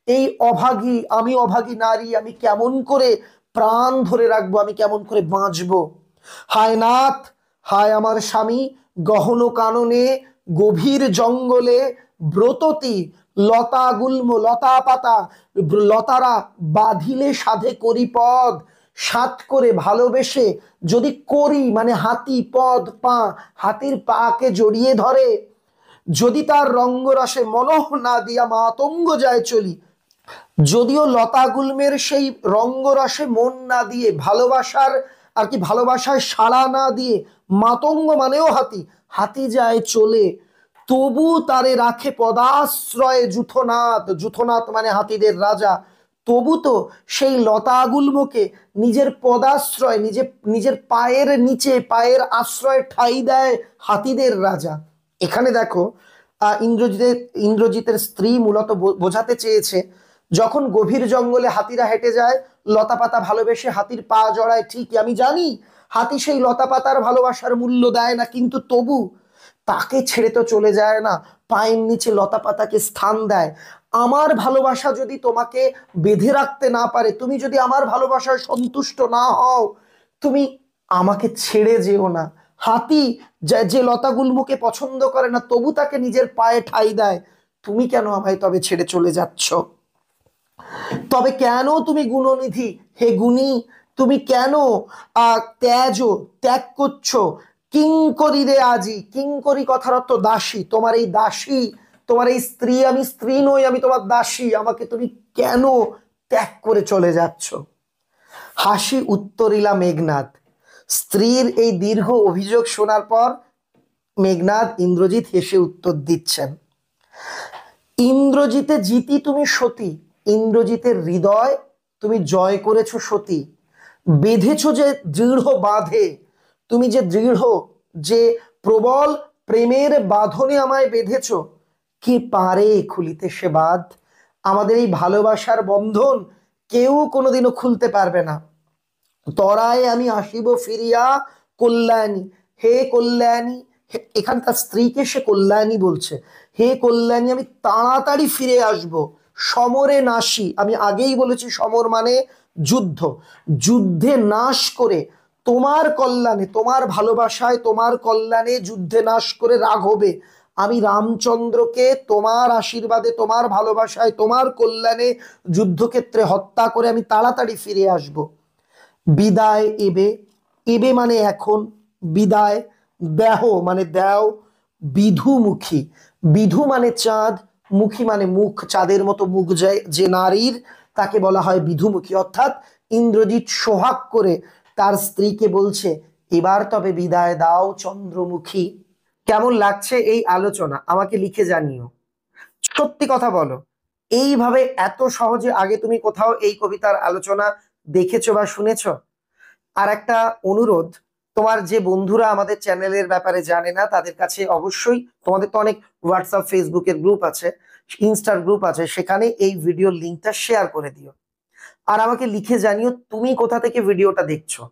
এই অভাগী, আমি অভাগী নারী, আমি কেমন করে প্রাণ ধরে রাখবো, আমি কেমন করে বাঁচবো। হায় নাথ, হায় আমার স্বামী, গহন কাননে গভীর জঙ্গলে ব্রততী লতা গুল্ম, লতা পাতা লতারা বাঁধিলে সাধে করি পদ, সাত করে ভালোবেসে যদি করি মানে হাতি, পদ পা, হাতির পাকে জড়িয়ে ধরে, যদি তার রঙ্গরসে মনঃ না দিয়া মাতঙ্গ যায় চলি। যদিও লতা গুল্মের সেই রঙ্গরসে মন না দিয়ে, ভালোবাসার আর কি ভালোবাসায় সাড়া না দিয়ে, মাতঙ্গ মানেও হাতি, হাতি যায় চলে, তবু তারে রাখে পদাশ্রয়ে যূথনাথ, যূথনাথ মানে হাতিদের রাজা, তবু তো সেই লতাগুল্মকে নিজের পদাশ্রয়, নিজের পায়ের নিচে, পায়ের আশ্রয় ঠাঁই দেয় হাতিদের রাজা। এখানে দেখো ইন্দ্রজিতের স্ত্রী মূলত বোঝাতে চেয়েছে, যখন গভীর জঙ্গলে হাতিরা হেঁটে যায়, লতা পাতা ভালোবেসে হাতির পা জড়ায়, ঠিকই আমি জানি হাতি সেই লতা পাতার ভালোবাসার মূল্য দেয় না, কিন্তু তবু তাকে ছেড়ে তো চলে যায় না, পায়ের নিচে লতা পাতাকে স্থান দেয়। আমার ভালোবাসা যদি তোমাকে বেঁধে রাখতে না পারে, তুমি যদি আমার ভালোবাসায় সন্তুষ্ট না হও, তুমি আমাকে ছেড়ে যেও না। হাতি যে লতাগুল্মকে পছন্দ করে না, তবু তাকে নিজের পায়ে ঠাঁই দেয়, তুমি কেন আমায় তবে ছেড়ে চলে যাচ্ছ? তবে কেন তুমি গুণনিধি, হে গুণী, তুমি কেন ত্যাগ করছো? কিঙ্করি রে আজি, কিঙ্করি কথার অর্থ দাসী, তোমার এই দাসী, তোমার এই স্ত্রী, আমি স্ত্রী নই, আমি তোমার দাসী, আমাকে তুমি কেন ত্যাগ করে চলে যাচ্ছ? হাসি উত্তরিলা মেঘনাদ, স্ত্রীর এই দীর্ঘ অভিযোগ শোনার পর মেঘনাদ ইন্দ্রজিৎ হেসে উত্তর দিচ্ছেন, ইন্দ্রজিতে জিতি তুমি সতী, ইন্দ্রজিতের হৃদয় তুমি জয় করেছো সতী, বেঁধেছো যে দৃঢ় বাঁধে, তুমি যে দৃঢ়, যে প্রবল প্রেমের বাঁধনে আমায় বেঁধেছো, কে পারে খুলিতে সে বাঁধ। আমাদের এই ভালোবাসার বন্ধন কেউ কোনোদিনও খুলতে পারবে না। তরায় আমি আসিব ফিরিয়া কল্যাণী, হে কল্যাণী। এখানকার স্ত্রীকে সে কল্যাণী বলছে, হে কল্যাণী আমি তাড়াতাড়ি ফিরে আসব। সমরে নাশি, আমি আগেই বলেছি সমর মানে যুদ্ধ, যুদ্ধে নাশ করে তোমার কল্যাণে, তোমার ভালোবাসায়, তোমার কল্যাণে যুদ্ধে নাশ করে রাঘবে, আমি রামচন্দ্রকে তোমার আশীর্বাদে, তোমার ভালোবাসায়, তোমার কল্যাণে যুদ্ধক্ষেত্রে হত্যা করে আমি তাড়াতাড়ি ফিরে আসব। বিদায় এবে, এবে মানে এখন, বিদায়, দেহ মানে দেও, বিধুমুখী, বিধু মানে চাঁদ, মুখী মানে মুখ, চাঁদের মতো মুখ যে নারীর, তাকে বলা হয় বিধুমুখী। অর্থাৎ ইন্দ্রজিৎ সোহাগ করে তার স্ত্রীকে বলছে, এবার তবে বিদায় দাও চন্দ্রমুখী। কেমন লাগছে এই আলোচনা আমাকে লিখে জানিও। সত্যি কথা বলো, এইভাবে এত সহজে আগে তুমি কোথাও এই কবিতার আলোচনা দেখেছো বা শুনেছো? আর একটা অনুরোধ, তোমার যে বন্ধুরা আমাদের চ্যানেলের ব্যাপারে জানে না তাদের কাছে অবশ্যই, তোমাদের তো অনেক হোয়াটসঅ্যাপ ফেসবুকের গ্রুপ আছে, ইনস্টার গ্রুপ আছে, সেখানে এই ভিডিওর লিঙ্কটা শেয়ার করে দিও। আর আমাকে লিখে জানিও তুমি কোথা থেকে ভিডিওটা দেখছো।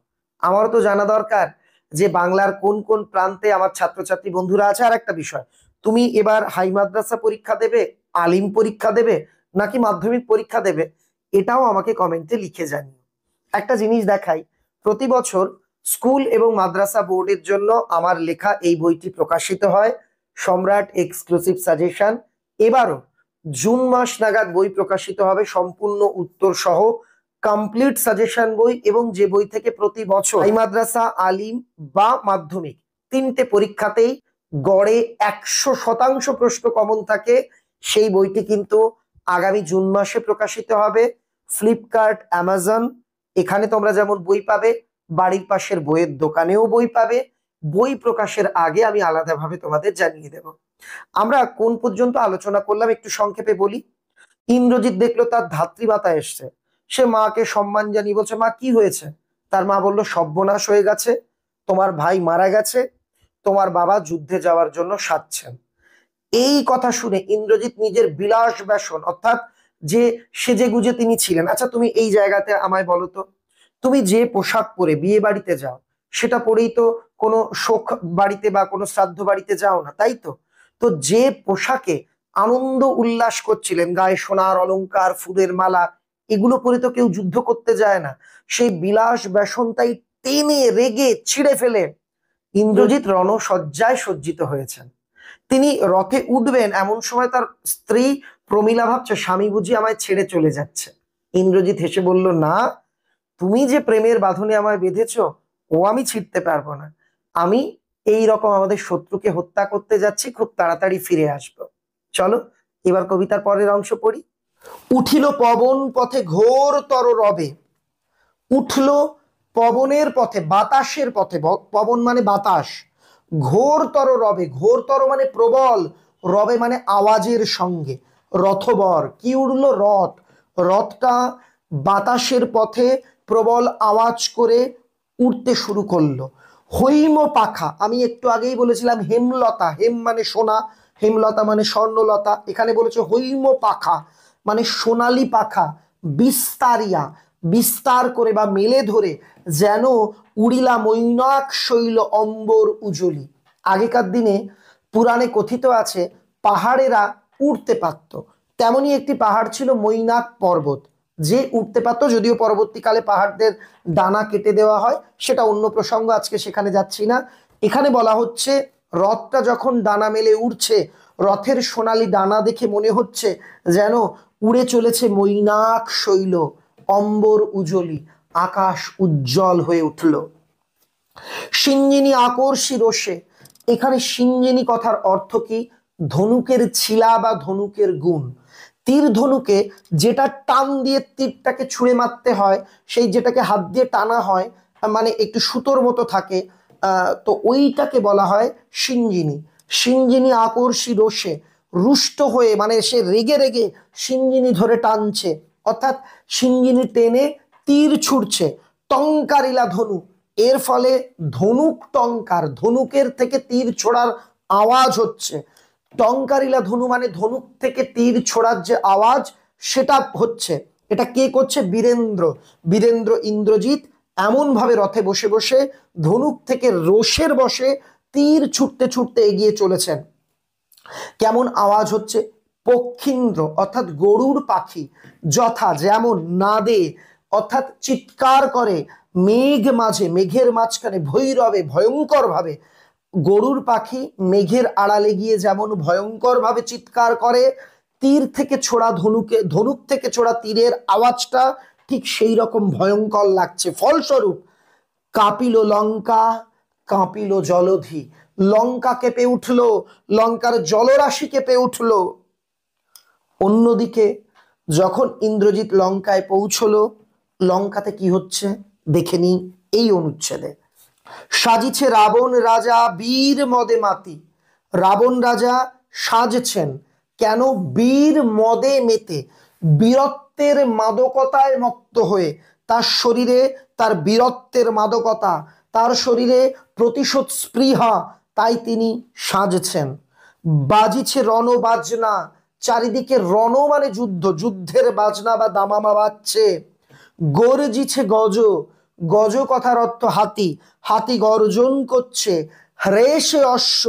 আমারও তো জানা দরকার যে বাংলার কোন কোন প্রান্তে আমার ছাত্রছাত্রী বন্ধুরা আছে। আর একটা বিষয়, তুমি এবার হাই মাদ্রাসা পরীক্ষা দেবে, আলিম পরীক্ষা দেবে, নাকি মাধ্যমিক পরীক্ষা দেবে, এটাও আমাকে কমেন্টে লিখে জানিও। একটা জিনিস দেখাই, প্রতি বছর স্কুল এবং মাদ্রাসা বোর্ডের জন্য আমার লেখা এই বইটি প্রকাশিত হয়, সম্রাট এক্সক্লুসিভ সাজেশন। এবারও জুন মাস নাগাদ বই প্রকাশিত হবে, সম্পূর্ণ উত্তর সহ কমপ্লিট সাজেশন বই, এবং যে বই থেকে প্রতি বছর হাই মাদ্রাসা, আলিম বা মাধ্যমিক তিনটে পরীক্ষাতেই গড়ে 100% প্রশ্ন কমন থাকে, সেই বইটি কিন্তু আগামী জুন মাসে প্রকাশিত হবে। ফ্লিপকার্ট, অ্যামাজন, এখানে তোমরা যেমন বই পাবে, বাড়ির পাশের বইয়ের দোকানেও বই পাবে। বই প্রকাশের আগে আমি আলাদাভাবে তোমাদের জানিয়ে দেব। আমরা কোন পর্যন্ত আলোচনা করলাম একটু সংক্ষেপে বলি। ইন্দ্রজিৎ দেখলো তার ধাত্রীমাতা এসছে, সে মাকে সম্মান জানিয়ে বলছে, মা কি হয়েছে? তার মা বলল, সর্বনাশ হয়ে গেছে, তোমার ভাই মারা গেছে, তোমার বাবা যুদ্ধে যাওয়ার জন্য সাজছেন। এই কথা শুনে ইন্দ্রজিৎ নিজের বিলাস ব্যাসন, অর্থাৎ যে সেজে গুজে তিনি ছিলেন, আচ্ছা তুমি এই জায়গাতে আমায় বলো তো, তুমি যে পোশাক পরে বিয়ে বাড়িতে যাও সেটা পরেই তো কোনো শোক বাড়িতে বা কোনো শ্রাদ্ধ বাড়িতে যাও না, তাই তো? তো যে পোশাকে আনন্দ উল্লাস করছিলেন, গায়ে সোনার অলংকার, ফুলের মালা, এগুলো পরে তো কেউ যুদ্ধ করতে যায় না। সেই বিলাস ব্যাসন তাই টেনে রেগে ছিঁড়ে ফেলে ইন্দ্রজিৎ রণসজ্জায় সজ্জিত হয়েছেন। তিনি রথে উঠবেন, এমন সময় তার স্ত্রী প্রমীলা ভাবছে, স্বামী বুঝি আমায় ছেড়ে চলে যাচ্ছে। ইন্দ্রজিৎ হেসে বলল, না, তুমি যে প্রেমের বাঁধনে আমায় বেঁধেছো ও আমি ছিঁড়তে পারবো না। আমি এই রকম আমাদের শত্রুকে হত্যা করতে যাচ্ছি, খুব তাড়াতাড়ি ফিরে আসবো। চলো এবার কবিতার পরের অংশ পড়ি। উঠিল পবন পথে ঘোরতর রবে, উঠল পবনের পথে, বাতাসের পথে, পবন মানে বাতাস, ঘোরতর রবে, ঘোরতর মানে প্রবল, রবে মানে আওয়াজের সঙ্গে, রথবর, কি উড়ল? রথ। রথটা বাতাসের পথে প্রবল আওয়াজ করে উড়তে শুরু করলো। হৈম পাখা, আমি একটু আগেই বলেছিলাম হেমলতা, হেম মানে সোনা, হেমলতা মানে স্বর্ণলতা, এখানে বলেছে হৈম পাখা মানে সোনালি পাখা, বিস্তারিয়া, বিস্তার করে বা মেলে ধরে, যেন উড়িলা মৈনাক শৈল অম্বর উজলি। আগেকার দিনে পুরাণে কথিত আছে পাহাড়েরা উড়তে পারত, তেমনি একটি পাহাড় ছিল মৈনাক পর্বত, যে উঠতে পারতো, যদিও পরবর্তীকালে পাহাড়দের ডানা কেটে দেওয়া হয়, সেটা অন্য প্রসঙ্গ, আজকে সেখানে যাচ্ছি না। এখানে বলা হচ্ছে রথটা যখন ডানা মেলে উঠছে, রথের সোনালী ডানা দেখে মনে হচ্ছে যেন উড়ে চলেছে মৈনাক শৈল, অম্বর উজলি, আকাশ উজ্জ্বল হয়ে উঠল। সিঞ্জিনী আকর্ষী রোষে, এখানে সিঞ্জিনী কথার অর্থ কি? ধনুকের ছিলা বা ধনুকের গুণ। তীর ধনুকে যেটা টান দিয়ে তীরটাকে ছুঁড়ে মারতে হয়, সেই যেটাকে হাত দিয়ে টানা হয়, মানে একটু সুতোর মতো থাকে, তো ওইটাকে বলা হয় সিঞ্জিনী। সিঞ্জিনী আকর্ষী রোষে, রুষ্ট হয়ে মানে সে রেগে রেগে সিঞ্জিনী ধরে টানছে, অর্থাৎ সিঞ্জিনী টেনে তীর ছুটছে। টঙ্কারিলা ধনু, এর ফলে ধনুক টঙ্কার, ধনুকের থেকে তীর ছোড়ার আওয়াজ হচ্ছে। টঙ্কারিলা ধনু মানে ধনুক থেকে তীর ছোড়ার যে আওয়াজ সেটা হচ্ছে। এটা কে করছে? বীরেন্দ্র। বীরেন্দ্র ইন্দ্রজিৎ এমন ভাবে রথে বসে বসে ধনুক থেকে রোষের বসে তীর ছুটতে ছুটতে এগিয়ে চলেছেন। কেমন আওয়াজ হচ্ছে? পক্ষীন্দ্র অর্থাৎ গরুর পাখি যথা যেমন নাদে অর্থাৎ চিৎকার করে, মেঘ মাঝে মেঘের মাঝখানে ভৈরবে ভয়ঙ্কর ভাবে গরুর পাখি মেঘের আড়ালে গিয়ে যেমন ভয়ঙ্কর ভাবে চিৎকার করে, তীর থেকে ছোড়া ধনুক থেকে ছোড়া তীরের আওয়াজটা ঠিক সেই রকম ভয়ঙ্কর লাগছে। ফলস্বরূপ কাঁপিল লঙ্কা, কাঁপিল জলধি, লঙ্কা কেঁপে উঠল, লঙ্কার জলরাশি কেঁপে উঠল। অন্যদিকে যখন ইন্দ্রজিৎ লঙ্কায় পৌঁছলো, লঙ্কাতে কি হচ্ছে দেখে নি এই অনুচ্ছেদে। সাজিছে রাবণ রাজা বীর মদে মাতি। রাবণ রাজা সাজছেন কেন? বীর মদে মেতে, বীরত্বের মাদকতায় মত্ত হয়ে। তার শরীরে তার বীরত্বের মাদকতা, তার শরীরে প্রতিশোধ স্পৃহা, তাই তিনি সাজছেন। বাজিছে রণ বাজনা, চারিদিকে রণ মানে যুদ্ধ, যুদ্ধের বাজনা বা দামামা বাজছে। গর্জিছে গজ, গজ কথার অর্থ হাতি, হাতি গর্জন করছে। হ্রেষে অশ্ব,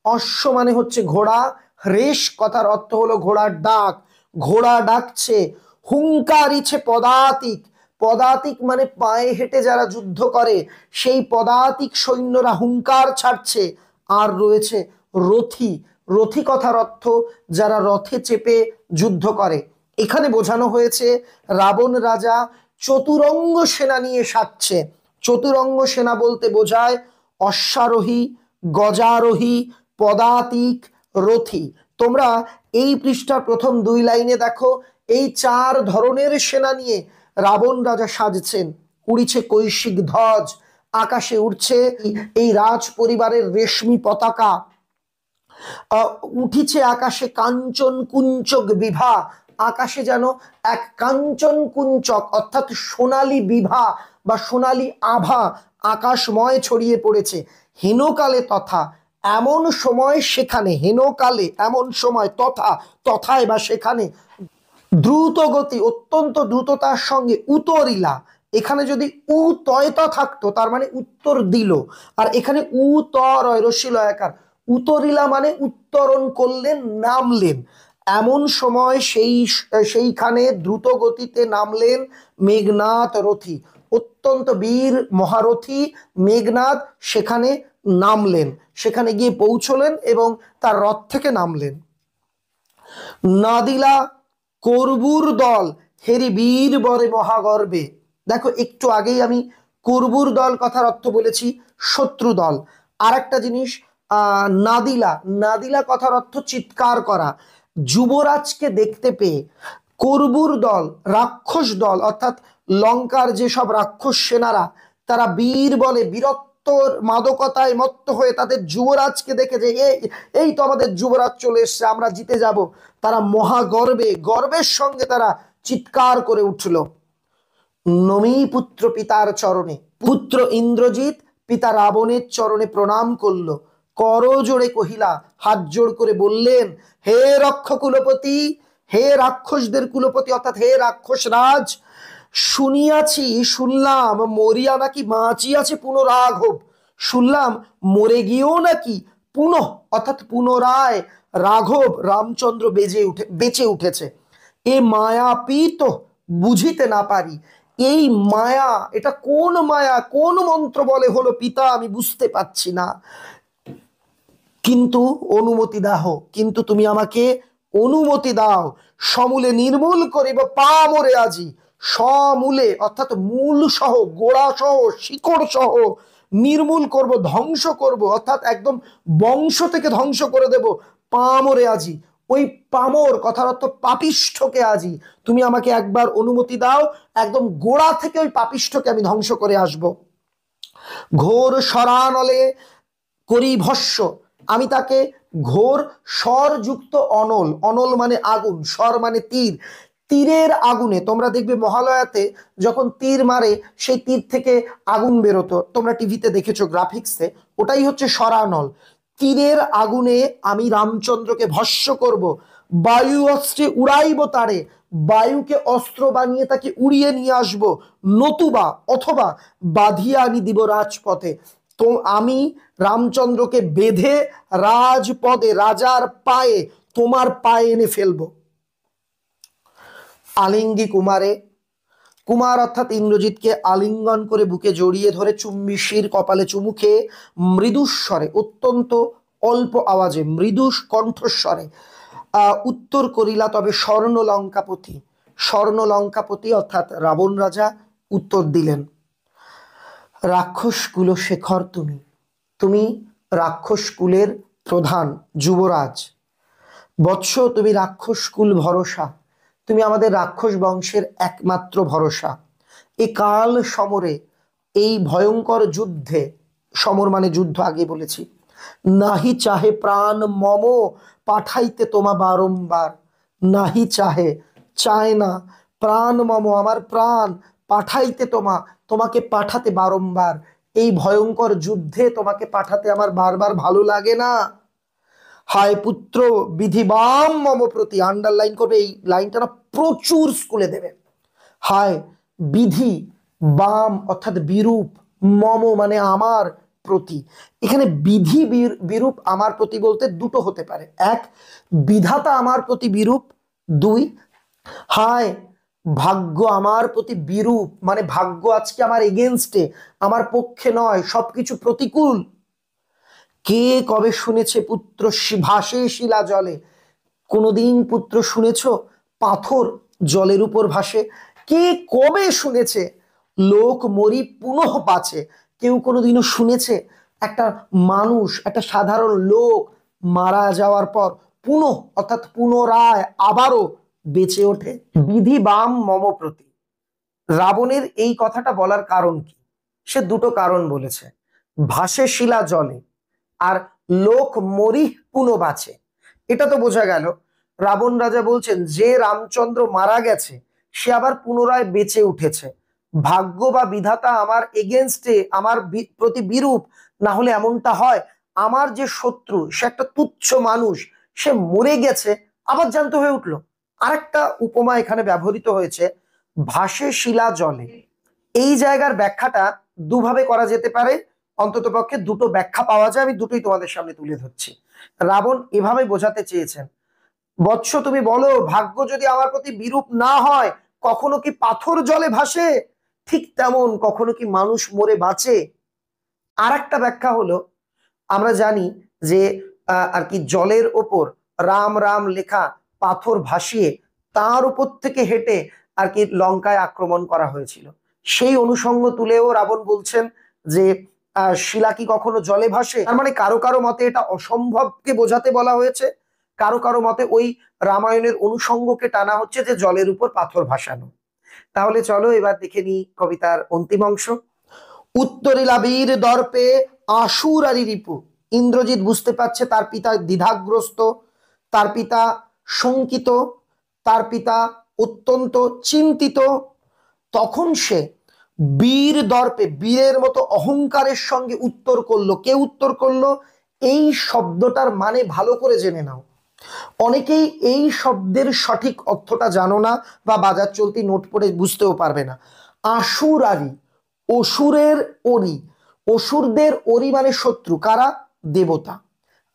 অশ্ব মানে হচ্ছে ঘোড়া, হ্রেষ কথার অর্থ হলো ঘোড়ার ডাক, ঘোড়া ডাকছে। হুঙ্কারিছে পদাতিক, পদাতিক মানে পায়ে হেঁটে যারা যুদ্ধ করে সেই পদাতিক সৈন্যরা হুঙ্কার ছাড়ছে। আর রয়েছে রথী, রথী কথার অর্থ যারা রথে চেপে যুদ্ধ করে। এখানে বোঝানো হয়েছে রাবণ রাজা চতুরঙ্গ সেনা নিয়ে সাজছে। চতুরঙ্গ সেনা বলতে বোঝায় অশ্বারোহী, গজারোহী, পদাতিক, রথী। তোমরা এই পৃষ্ঠার প্রথম 2 লাইনে দেখো, এই 4 ধরনের সেনা নিয়ে রাবণ রাজা সাজছেন। উড়িছে কৈশিক ধ্বজ, আকাশে উঠছে এই রাজ পরিবারের রেশমি পতাকা। উঠিছে আকাশে কাঞ্চন কুঞ্চক বিভা, আকাশে যেন এক কাঞ্চন কুঞ্চক অর্থাৎ সোনালী বিভা বা সোনালী আভা আকাশময় ছড়িয়ে পড়েছে। হেনকালে তথা, এমন সময় সেখানে, হেনকালে এমন সময়, তথা তথায় বা সেখানে, দ্রুত গতি অত্যন্ত দ্রুততার সঙ্গে উতরিলা। এখানে যদি উ তয়তা থাকতো তার মানে উত্তর দিল, আর এখানে উ তরয় রস্যি লয়াকার, উতরিলা মানে উত্তরণ করলেন, নামলেন। এমন সময় সেইখানে দ্রুত গতিতে নামলেন মেঘনাদ রথী, অত্যন্ত বীর মহারথী মেঘনাদ সেখানে নামলেন, সেখানে গিয়ে পৌঁছলেন এবং তার রথ থেকে নামলেন। নাদিলা করবুর দল হেরি বীর বরে মহাগর্বে। দেখো একটু আগেই আমি করবুর দল কথার অর্থ বলেছি শত্রু দল। আর একটা জিনিস নাদিলা, নাদিলা কথার অর্থ চিৎকার করা। যুবরাজকে দেখতে পেয়ে করবুর দল রাক্ষস দল অর্থাৎ লঙ্কার যেসব রাক্ষস সেনারা তারা বীর বলে বীরত্বর মাদকতায় মত্ত হয়ে তাদের যুবরাজকে দেখে যে এই তো আমাদের যুবরাজ চলে এসছে, আমরা জিতে যাব, তারা মহাগর্বে গর্বের সঙ্গে তারা চিৎকার করে উঠল। নমি পুত্র পিতার চরণে, পুত্র ইন্দ্রজিৎ পিতা রাবণের চরণে প্রণাম করল, করজোড়ে কহিলা, হাত জোড় করে বললেন, হে রক্ষ কুলপতি, হে রাক্ষসদের কুলপতি অর্থাৎ হে রাক্ষস রাজ, শুনিয়াছি শুনলাম মরিয়া নাকি বাঁচিয়াছে পুনরাঘব, শুনলাম মরে গিয়েও নাকি পুনঃ অর্থাৎ পুনরায় রাঘব রামচন্দ্র বেঁচে উঠেছে। এ মায়াপীত বুঝিতে না পারি, এই মায়া এটা কোন মায়া, কোন মন্ত্র বলে হলো পিতা আমি বুঝতে পাচ্ছি না, কিন্তু অনুমতি দাও, কিন্তু তুমি আমাকে অনুমতি দাও, সমূলে নির্মূল করিব পা মরে আজি, সমূলে অর্থাৎ মূল সহ, গোড়া সহ, শিকড় সহ নির্মূল করব, ধ্বংস করব, অর্থাৎ একদম বংশ থেকে ধ্বংস করে দেব পা মরে আজি। ওই পামর কথার অর্থ পাপিষ্ঠকে আজি, তুমি আমাকে একবার অনুমতি দাও, একদম গোড়া থেকে ওই পাপিষ্ঠকে আমি ধ্বংস করে আসব। ঘোর সরানলে করি ভস্য, আমি তাকে ঘোর স্বরযুক্ত অনল, অনল মানে আগুন, স্বর মানে তীর, তীরের আগুনে, তোমরা দেখবে মহালয়াতে যখন তীর মারে সেই তীর থেকে আগুন বেরোতো, তোমরা টিভিতে দেখেছো গ্রাফিক্সে, ওটাই হচ্ছে সরানল। তীরের আগুনে আমি রামচন্দ্রকে ভস্য করব, বায়ু অস্ত্রে উড়াইব তারে, বায়ুকে অস্ত্র বানিয়ে তাকে উড়িয়ে নিয়ে আসব, নতুবা অথবা বাঁধিয়া আনি দিব রাজপথে। তো আমি রামচন্দ্রকে বেঁধে রাজপদে রাজার পায়ে, তোমার পায়ে এনে ফেলবো। আলিঙ্গি কুমারে, কুমার অর্থাৎ ইন্দ্রজিৎকে আলিঙ্গন করে বুকে জড়িয়ে ধরে চুম্বিশির কপালে চুমু খেয়ে মৃদুস্বরে, অত্যন্ত অল্প আওয়াজে মৃদু কণ্ঠস্বরে উত্তর করিলা তবে স্বর্ণ লঙ্কাপতি। স্বর্ণ লঙ্কাপতি অর্থাৎ রাবণ রাজা উত্তর দিলেন, রাক্ষস কুল শেখর তুমি, তুমি রাক্ষস কুলের প্রধান যুবরাজ বৎস, তুমি রাক্ষস কুল ভরসা, তুমি আমাদের রাক্ষস বংশের একমাত্র ভরসা। এ কাল সমরে, এই ভয়ঙ্কর যুদ্ধে, সমর মানে যুদ্ধ আগে বলেছি, নাহি চাহে প্রাণ মম পাঠাইতে তোমা বারংবার, নাহি চাহে, চায় না, প্রাণ মম আমার প্রাণ, পাঠাইতে তোমা, তোমাকে পাঠাতে বারংবার, এই ভয়ঙ্কর যুদ্ধে তোমাকে পাঠাতে আমার বারবার ভালো লাগে না। হায় পুত্র বিধিবাম মম প্রতি, আন্ডারলাইন করবে, এই লাইনটা না প্রচুর স্কুলে দেবে। হায় বিধি, বাম অর্থাৎ বিরূপ, মম মানে আমার প্রতি। এখানে বিধি বিরূপ আমার প্রতি বলতে দুটো হতে পারে, এক বিধাতা আমার প্রতি বিরূপ, দুই হায় ভাগ্য আমার প্রতি বিরূপ, মানে ভাগ্য আজকে আমার এগেনস্টে, আমার পক্ষে নয়, সবকিছু প্রতিকূল। কে কবে শুনেছে পুত্র ভাসে শিলা জলে, কোনোদিন পুত্র শুনেছ পাথর জলের উপর ভাসে? কে কবে শুনেছে লোক মরি পুনঃ বাঁচে? কেউ কোনোদিনও শুনেছে একটা মানুষ, একটা সাধারণ লোক মারা যাওয়ার পর পুনঃ অর্থাৎ পুনরায় আবারও বেঁচে ওঠে? বিধি বাম মম প্রতি, রাবণের এই কথাটা বলার কারণ কি? সে দুটো কারণ বলেছে, ভাসে শিলা জলে আর লোক মরি পুনঃ বাঁচে। এটা তো বোঝা গেল রাবণ রাজা বলছেন যে রামচন্দ্র মারা গেছে সে আবার পুনরায় বেঁচে উঠেছে, ভাগ্য বা বিধাতা আমার এগেনস্টে, আমার প্রতি বিরূপ, না হলে এমনটা হয় আমার যে শত্রু সে একটা তুচ্ছ মানুষ, সে মরে গেছে আবার জ্যান্ত হয়ে উঠলো। আরেকটা উপমা এখানে ব্যবহৃত হয়েছে, ভাসে শিলা জলে। এই জায়গার ব্যাখ্যাটা দুভাবে করা যেতে পারে, অন্ততপক্ষে দুটো ব্যাখ্যা পাওয়া যায়, আমি দুটোই তোমাদের সামনে তুলে ধরছি। রাবণ এভাবে বোঝাতে চেয়েছেন, বৎস তুমি বলো ভাগ্য যদি আমার প্রতি বিরূপ না হয় কখনো কি পাথর জলে ভাসে? ঠিক তেমন কখনো কি মানুষ মরে বাঁচে? আর একটা ব্যাখ্যা হলো, আমরা জানি যে আর কি জলের ওপর রাম রাম লেখা পাথর ভাসিয়ে তার উপর থেকে হেঁটে আর কি লঙ্কায় আক্রমণ করা হয়েছিল। সেই অনুষঙ্গ তুলেও রাবণ বলছেন যে শিলা কি কখনো জলে ভাসে? তার মানে কারো কারো মতে এটা অসম্ভবকে বোঝাতে বলা হয়েছে, কারো কারো মতে ওই রামায়ণের অনুষঙ্গকে টানা হচ্ছে যে জলের উপর পাথর ভাসানো। তাহলে চলো এবার দেখে নিই কবিতার অন্তিম অংশ। উত্তরিলা বীর দর্পে আশুরারি রিপু, ইন্দ্রজিৎ বুঝতে পারছে তার পিতা দ্বিধাগ্রস্ত, তার পিতা শঙ্কিত, তার পিতা অত্যন্ত চিন্তিত। তখন সে বীর দর্পে, বীরের মতো অহংকারের সঙ্গে উত্তর করলো। কে উত্তর করলো? এই শব্দটার মানে ভালো করে জেনে নাও, অনেকেই এই শব্দের সঠিক অর্থটা জানো না বা বাজার চলতি নোট পড়ে বুঝতেও পারবে না। আশুরারি, অসুরের অরি, অসুরদের অরি মানে শত্রু, কারা? দেবতা।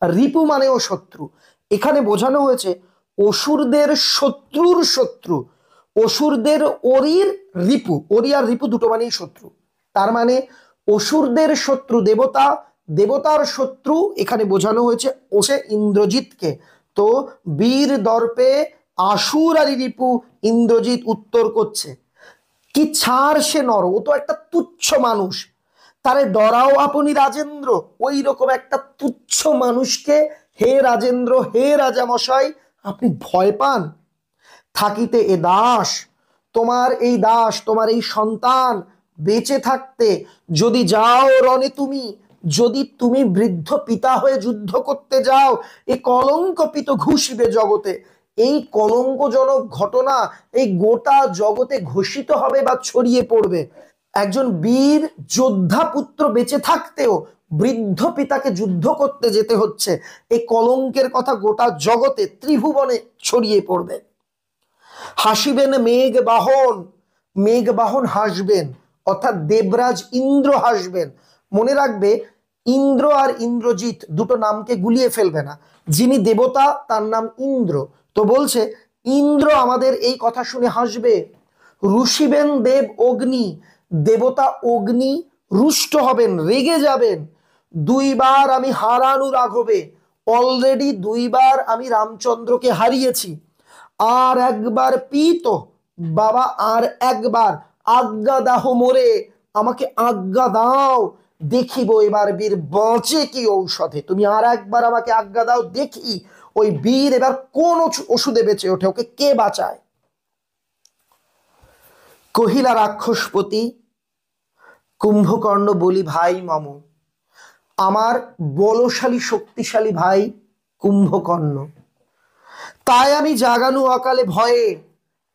রিপু মানেও শত্রু। এখানে বোঝানো হয়েছে অসুরদের শত্রুর শত্রু, অসুরদের অরির রিপু, অরি আর রিপু দুটো মানেই শত্রু। তার মানে অসুরদের শত্রু দেবতা, দেবতার শত্রু এখানে বোঝানো হয়েছে ওসে ইন্দ্রজিৎকে। তো বীর দর্পে আশুরারি রিপু, ইন্দ্রজিৎ উত্তর করছে কি ছাড় সে নর, ও তো একটা তুচ্ছ মানুষ, তারে ডরাও আপনি রাজেন্দ্র। ওই রকম একটা তুচ্ছ মানুষকে হে রাজেন্দ্র, হে রাজামশাই আপনি ভয় পান? থাকিতে এ দাস, তোমার এই দাস, তোমার এই সন্তান বেঁচে থাকতে যদি যাও রণে তুমি, যদি তুমি বৃদ্ধ পিতা হয়ে যুদ্ধ করতে যাও, এ কলঙ্কপিত ঘুষিবে জগতে, এই কলঙ্কজনক ঘটনা এই গোটা জগতে ঘোষিত হবে বা ছড়িয়ে পড়বে। একজন বীর যোদ্ধা পুত্র বেঁচে থাকতেও বৃদ্ধ পিতাকে যুদ্ধ করতে যেতে হচ্ছে, এই কলঙ্কের কথা গোটা জগতে ত্রিভুবনে ছড়িয়ে পড়বে। হাসিবেন মেঘবাহন, মেঘবাহন হাসবেন, অর্থাৎ দেবরাজ ইন্দ্র হাসবেন। মনে রাখবে, ইন্দ্র আর ইন্দ্রজিৎ দুটো নামকে গুলিয়ে ফেলবে না। যিনি দেবতা তার নাম ইন্দ্র। তো বলছে ইন্দ্র আমাদের এই কথা শুনে হাসবে। রুষিবেন দেব অগ্নি, দেবতা অগ্নি রুষ্ট হবেন, রেগে যাবেন। দুইবার আমি হারানু রাঘবে, অলরেডি দুইবার আমি রামচন্দ্রকে হারিয়েছি। আর একবার পীত, বাবা আর একবার আজ্ঞা দাহ মোরে, আমাকে আজ্ঞা দাও, দেখিব এবার বীর বাঁচে কি ঔষধে। তুমি আর একবার আমাকে আজ্ঞা দাও, দেখি ওই বীর এবার কোন ওষুধে বেঁচে ওঠে, ওকে কে বাঁচায়। কহিলা রাক্ষসপতি, কুম্ভকর্ণ বলি ভাই মম, আমার বলশালী শক্তিশালী ভাই কুম্ভকর্ণ, তাই আমি জাগানু অকালে ভয়ে,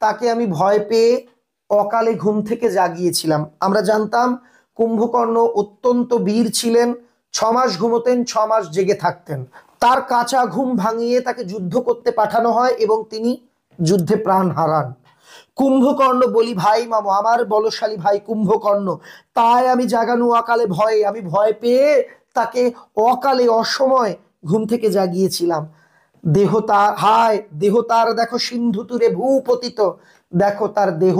তাকে আমি ভয় পেয়ে অকালে ঘুম থেকে জাগিয়েছিলাম। আমরা জানতাম কুম্ভকর্ণ অত্যন্ত বীর ছিলেন, 6 মাস ঘুমোতেন, 6 মাস জেগে থাকতেন। তার কাঁচা ঘুম ভাঙিয়ে তাকে যুদ্ধ করতে পাঠানো হয় এবং তিনি যুদ্ধে প্রাণ হারান। কুম্ভকর্ণ বলি ভাই মামো, আমার বলশালী ভাই কুম্ভকর্ণ, তাই আমি জাগানু অকালে ভয়ে, আমি ভয় পেয়ে তাকে অকালে অসময় ঘুম থেকে জাগিয়েছিলাম। দেহ তার, হায় দেহ তার দেখো সিন্ধু তীরে ভূপতিত, দেখো তার দেহ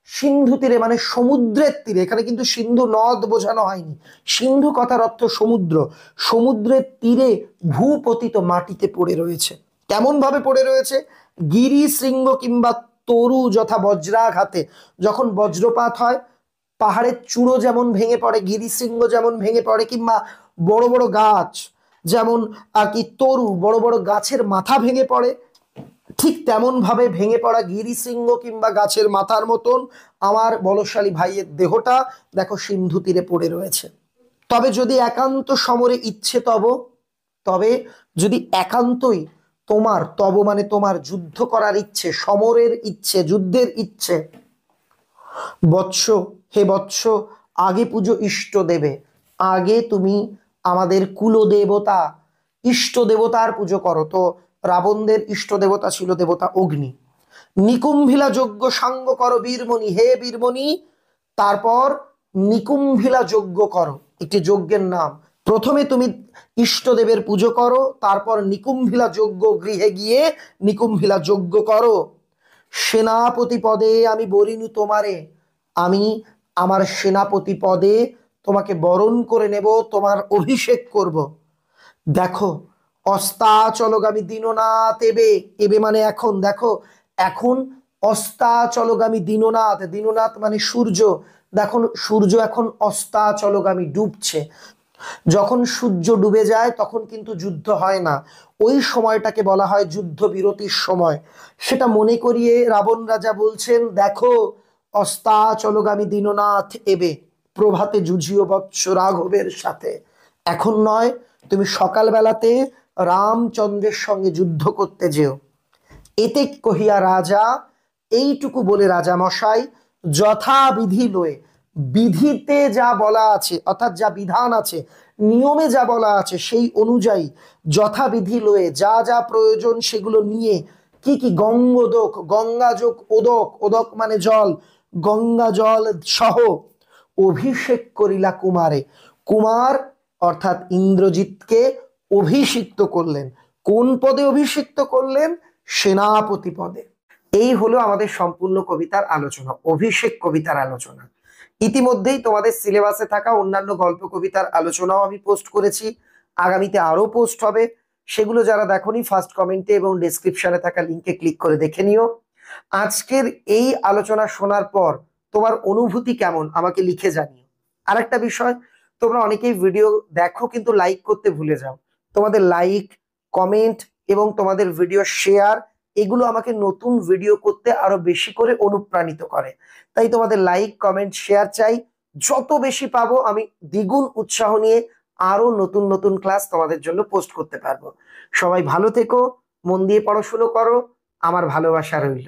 সিন্ধু তীরে মানে সমুদ্রের তীরে, এখানে কিন্তু সিন্ধু নদ বোঝানো হয়নি, সিন্ধু কথার অর্থ সমুদ্র, সমুদ্রের তীরে ভূপতিত মাটিতে পড়ে রয়েছে। কেমন ভাবে পড়ে রয়েছে? গিরি শৃঙ্গ কিংবা তরু যথা বজ্রাঘাতে, যখন বজ্রপাত হয় পাহাড়ের চূড়ো যেমন ভেঙে পড়ে, গিরিশৃঙ্গ যেমন ভেঙে পড়ে, কিংবা বড় বড় গাছ যেমন আর কি তরু বড় বড় গাছের মাথা ভেঙে পড়ে, ঠিক তেমন ভাবে ভেঙে পড়া গিরিশৃঙ্গ কিংবা গাছের মাথার মতন আমার বলশালী ভাইয়ের দেহটা দেখো সিন্ধু তীরে পড়ে রয়েছে। তবে যদি একান্ত সমরে ইচ্ছে তব, তবে যদি একান্তই তোমার, তব মানে তোমার যুদ্ধ করার ইচ্ছে, সমরের ইচ্ছে, যুদ্ধের ইচ্ছে, বৎস হে বৎস, আগে পুজো ইষ্ট দেবে, আগে তুমি আমাদের কুলদেবতা ইষ্ট দেবতার পুজো করো। তো রাবণদের ইষ্ট দেবতা ছিল দেবতা অগ্নি। নিকুম্ভিলা যজ্ঞ সাঙ্গ করো বীরমণি, হে বীরমণি, তারপর নিকুম্ভিলা যজ্ঞ করো, একটি যজ্ঞের নাম। প্রথমে তুমি ইষ্টদেবের পুজো করো, তারপর নিকুম্ভিলা যজ্ঞ গৃহে গিয়ে নিকুম্ভিলা যজ্ঞ করো। সেনাপতি পদে আমি বরিনু তোমারে, আমি আমার সেনাপতি পদে তোমাকে বরণ করে নেব, তোমার অভিষেক করব। দেখো অস্তাচলগামী দীননাথ এবে, এবে মানে এখন, দেখো এখন অস্তাচলগামী দীননাথ, দীননাথ মানে সূর্য, দেখো সূর্য এখন অস্তাচলগামী ডুবছে। যখন সূর্য ডুবে যায় তখন কিন্তু যুদ্ধ হয় না, ওই সময়টাকে বলা হয় যুদ্ধ বিরতির সময়। সেটা মনে করিয়ে রাবণ রাজা বলছেন, দেখো অস্তাচলগামী দীননাথ এবে, প্রভাতে যুঝিও বৎস রাঘবের সাথে, এখন নয়, তুমি সকালবেলাতে রামচন্দ্রের সঙ্গে যুদ্ধ করতে যেও। এতে কহিয়া রাজা, এইটুকু বলে রাজা মশাই যথাবিধি লয়ে, বিধিতে যা বলা আছে অর্থাৎ যা বিধান আছে, নিয়মে যা বলা আছে সেই অনুযায়ী যথাবিধি লয়ে যা যা প্রয়োজন সেগুলো নিয়ে, কি কি গঙ্গোদক, গঙ্গা যোগ ওদক, ওদক মানে জল, গঙ্গা জল সহ অভিষেক করিলা কুমারে, কুমার অর্থাৎ ইন্দ্রজিৎকে অভিষিক্ত করলেন। কোন পদে অভিষিক্ত করলেন? সেনাপতি পদে। এই হলো আমাদের সম্পূর্ণ কবিতার আলোচনা, অভিষেক কবিতার আলোচনা। ইতিমধ্যেই তোমাদের সিলেবাসে থাকা অন্যান্য গল্প কবিতার আলোচনাও আমি পোস্ট করেছি, আগামীতে আরো পোস্ট হবে, সেগুলো যারা দেখোনি ফার্স্ট কমেন্টে এবং ডেসক্রিপশনে থাকা লিঙ্কে ক্লিক করে দেখে নিও। আজকের এই আলোচনা শোনার পর তোমার অনুভূতি কেমন আমাকে লিখে জানিও। আরেকটা বিষয়, তোমরা অনেকেই ভিডিও দেখো কিন্তু লাইক করতে ভুলে যাও। তোমাদের লাইক, কমেন্ট এবং তোমাদের ভিডিও শেয়ার, এগুলো আমাকে নতুন ভিডিও করতে আরো বেশি করে অনুপ্রাণিত করে। তাই তোমাদের লাইক, কমেন্ট, শেয়ার চাই। যত বেশি পাবো আমি দ্বিগুণ উৎসাহ নিয়ে আরো নতুন নতুন ক্লাস তোমাদের জন্য পোস্ট করতে পারবো। সবাই ভালো থেকো, মন দিয়ে পড়াশুনো করো, আমার ভালোবাসা রইল।